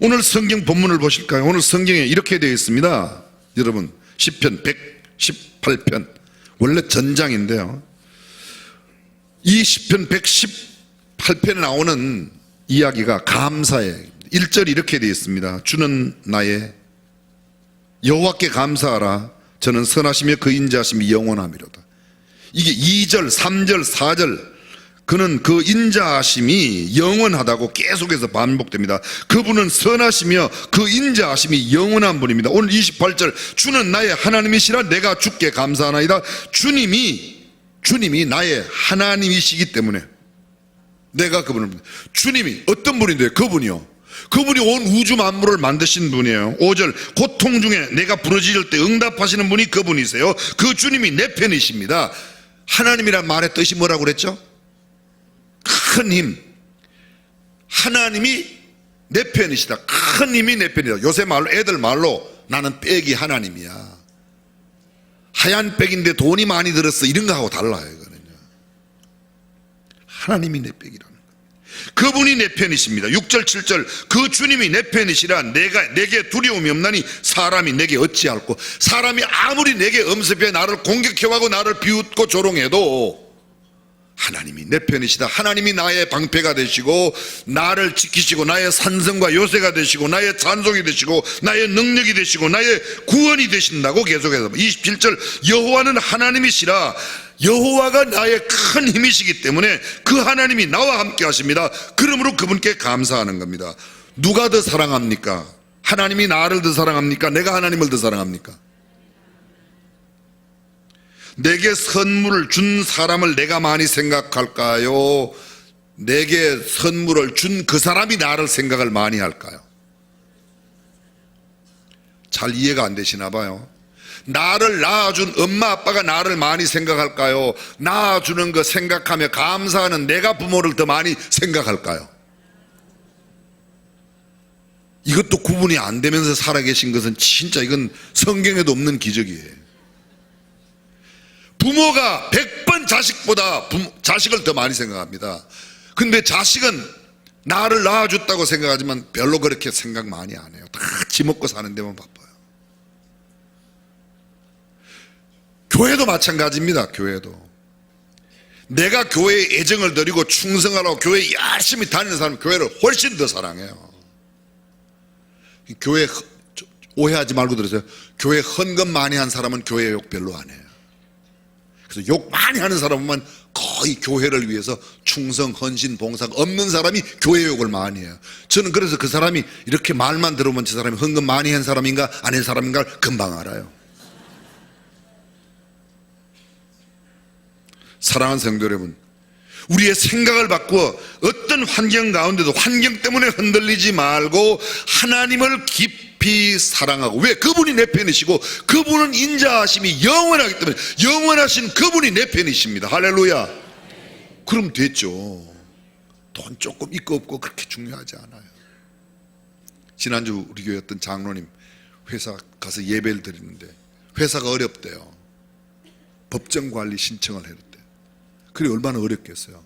오늘 성경 본문을 보실까요? 오늘 성경에 이렇게 되어 있습니다. 여러분, 시편 118편, 원래 전장인데요, 이 시편 118편에 나오는 이야기가 감사에 1절이 이렇게 되어 있습니다. 주는 나의 여호와께 감사하라. 저는 선하시며 그 인자하심이 영원함이로다. 이게 2절, 3절, 4절, 그는 그 인자하심이 영원하다고 계속해서 반복됩니다. 그분은 선하시며 그 인자하심이 영원한 분입니다. 오늘 28절, 주는 나의 하나님이시라 내가 주께 감사하나이다. 주님이 나의 하나님이시기 때문에 내가 그분을, 주님이 어떤 분인데? 그분이 온 우주 만물을 만드신 분이에요. 5절, 고통 중에 내가 부르짖을 때 응답하시는 분이 그분이세요. 그 주님이 내 편이십니다. 하나님이란 말의 뜻이 뭐라고 그랬죠? 큰 힘. 하나님이 내 편이시다. 큰 힘이 내 편이다. 요새 말로, 애들 말로 나는 백이 하나님이야. 하얀 백인데 돈이 많이 들었어. 이런 거하고 달라요. 이거는요. 하나님이 내 백이라는 거예요. 그분이 내 편이십니다. 6절 7절, 그 주님이 내 편이시라 내게 두려움이 없나니 사람이 내게 어찌할꼬. 사람이 아무리 내게 엄습해 나를 공격해와고 나를 비웃고 조롱해도 하나님이 내 편이시다. 하나님이 나의 방패가 되시고 나를 지키시고 나의 산성과 요새가 되시고 나의 찬송이 되시고 나의 능력이 되시고 나의 구원이 되신다고 계속해서. 27절, 여호와는 하나님이시라. 여호와가 나의 큰 힘이시기 때문에 그 하나님이 나와 함께 하십니다. 그러므로 그분께 감사하는 겁니다. 누가 더 사랑합니까? 하나님이 나를 더 사랑합니까? 내가 하나님을 더 사랑합니까? 내게 선물을 준 사람을 내가 많이 생각할까요? 내게 선물을 준 그 사람이 나를 생각을 많이 할까요? 잘 이해가 안 되시나 봐요. 나를 낳아준 엄마 아빠가 나를 많이 생각할까요? 낳아주는 거 생각하며 감사하는 내가 부모를 더 많이 생각할까요? 이것도 구분이 안 되면서 살아계신 것은 진짜 이건 성경에도 없는 기적이에요. 부모가 100번 자식보다 자식을 더 많이 생각합니다. 근데 자식은 나를 낳아줬다고 생각하지만 별로 그렇게 생각 많이 안 해요. 다 지먹고 사는 데만 바빠요. 교회도 마찬가지입니다. 교회도. 내가 교회에 애정을 드리고 충성하라고 교회에 열심히 다니는 사람은 교회를 훨씬 더 사랑해요. 교회 오해하지 말고 들으세요. 교회 헌금 많이 한 사람은 교회 욕 별로 안 해요. 그래서 욕 많이 하는 사람은 거의 교회를 위해서 충성, 헌신, 봉사 없는 사람이 교회 욕을 많이 해요. 저는 그래서 그 사람이 이렇게 말만 들어보면 저 사람이 헌금 많이 한 사람인가 안 한 사람인가를 금방 알아요. 사랑하는 성도 여러분, 우리의 생각을 바꾸어 어떤 환경 가운데도 환경 때문에 흔들리지 말고 하나님을 깊이 사랑하고, 왜? 그분이 내 편이시고 그분은 인자하심이 영원하기 때문에 영원하신 그분이 내 편이십니다. 할렐루야. 그럼 됐죠. 돈 조금 있고 없고 그렇게 중요하지 않아요. 지난주 우리 교회 어떤 장로님 회사 가서 예배를 드리는데 회사가 어렵대요. 법정관리 신청을 했대요. 그래 얼마나 어렵겠어요.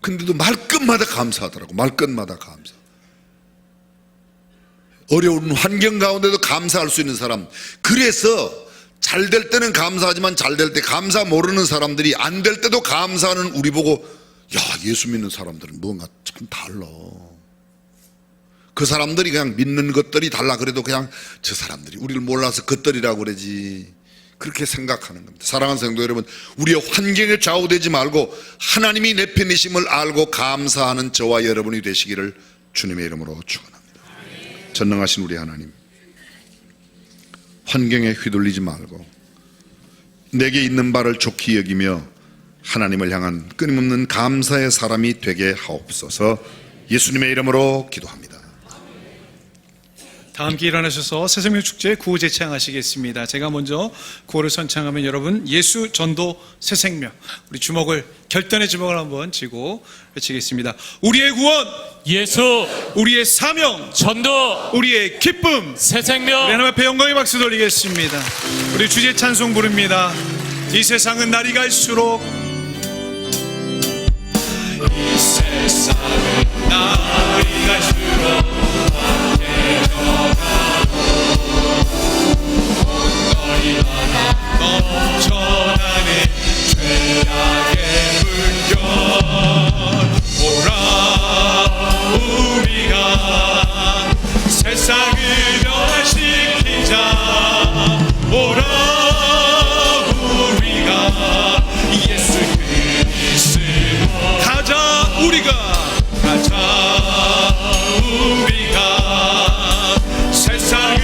근데도 말끝마다 감사하더라고. 말끝마다 감사. 어려운 환경 가운데도 감사할 수 있는 사람. 그래서 잘 될 때는 감사하지만 잘 될 때 감사 모르는 사람들이 안 될 때도 감사하는 우리 보고, 야, 예수 믿는 사람들은 뭔가 참 달라. 그 사람들이 그냥 믿는 것들이 달라 그래도 그냥 저 사람들이 우리를 몰라서 것들이라고 그러지, 그렇게 생각하는 겁니다. 사랑하는 성도 여러분, 우리의 환경에 좌우되지 말고 하나님이 내 편이심을 알고 감사하는 저와 여러분이 되시기를 주님의 이름으로 축원합니다. 전능하신 우리 하나님, 환경에 휘둘리지 말고 내게 있는 바를 좋게 여기며 하나님을 향한 끊임없는 감사의 사람이 되게 하옵소서. 예수님의 이름으로 기도합니다. 다 함께 일어나셔서 새생명축제 구호 제창하시겠습니다. 제가 먼저 구호를 선창하면 여러분 예수 전도 새생명, 우리 주먹을, 결단의 주먹을 한번 쥐고 외치겠습니다. 우리의 구원, 예수, 우리의 사명, 전도, 우리의 기쁨, 새생명. 우리 하나님 앞에 영광의 박수 돌리겠습니다. 우리 주제 찬송 부릅니다. 이 세상은 날이 갈수록, 이 세상은 날이 갈수록 넘쳐나는 죄악의 물결, 오라 우리가 세상을 변화시키자. 오라 우리가 예수 그리스도 가자. 우리가 가자. 우리가 세상을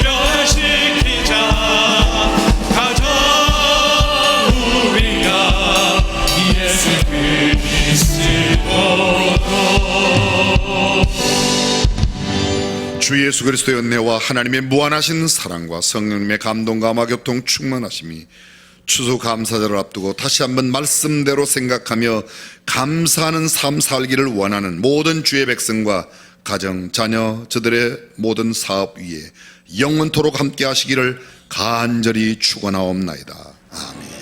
변화시키자. 가자. 우리가 예수 그리스도. 주 예수 그리스도의 은혜와 하나님의 무한하신 사랑과 성령님의 감동과 교통 충만하심이 추수감사절을 앞두고 다시 한번 말씀대로 생각하며 감사하는 삶 살기를 원하는 모든 주의 백성과 가정, 자녀, 저들의 모든 사업 위에 영원토록 함께 하시기를 간절히 축원하옵나이다. 아멘.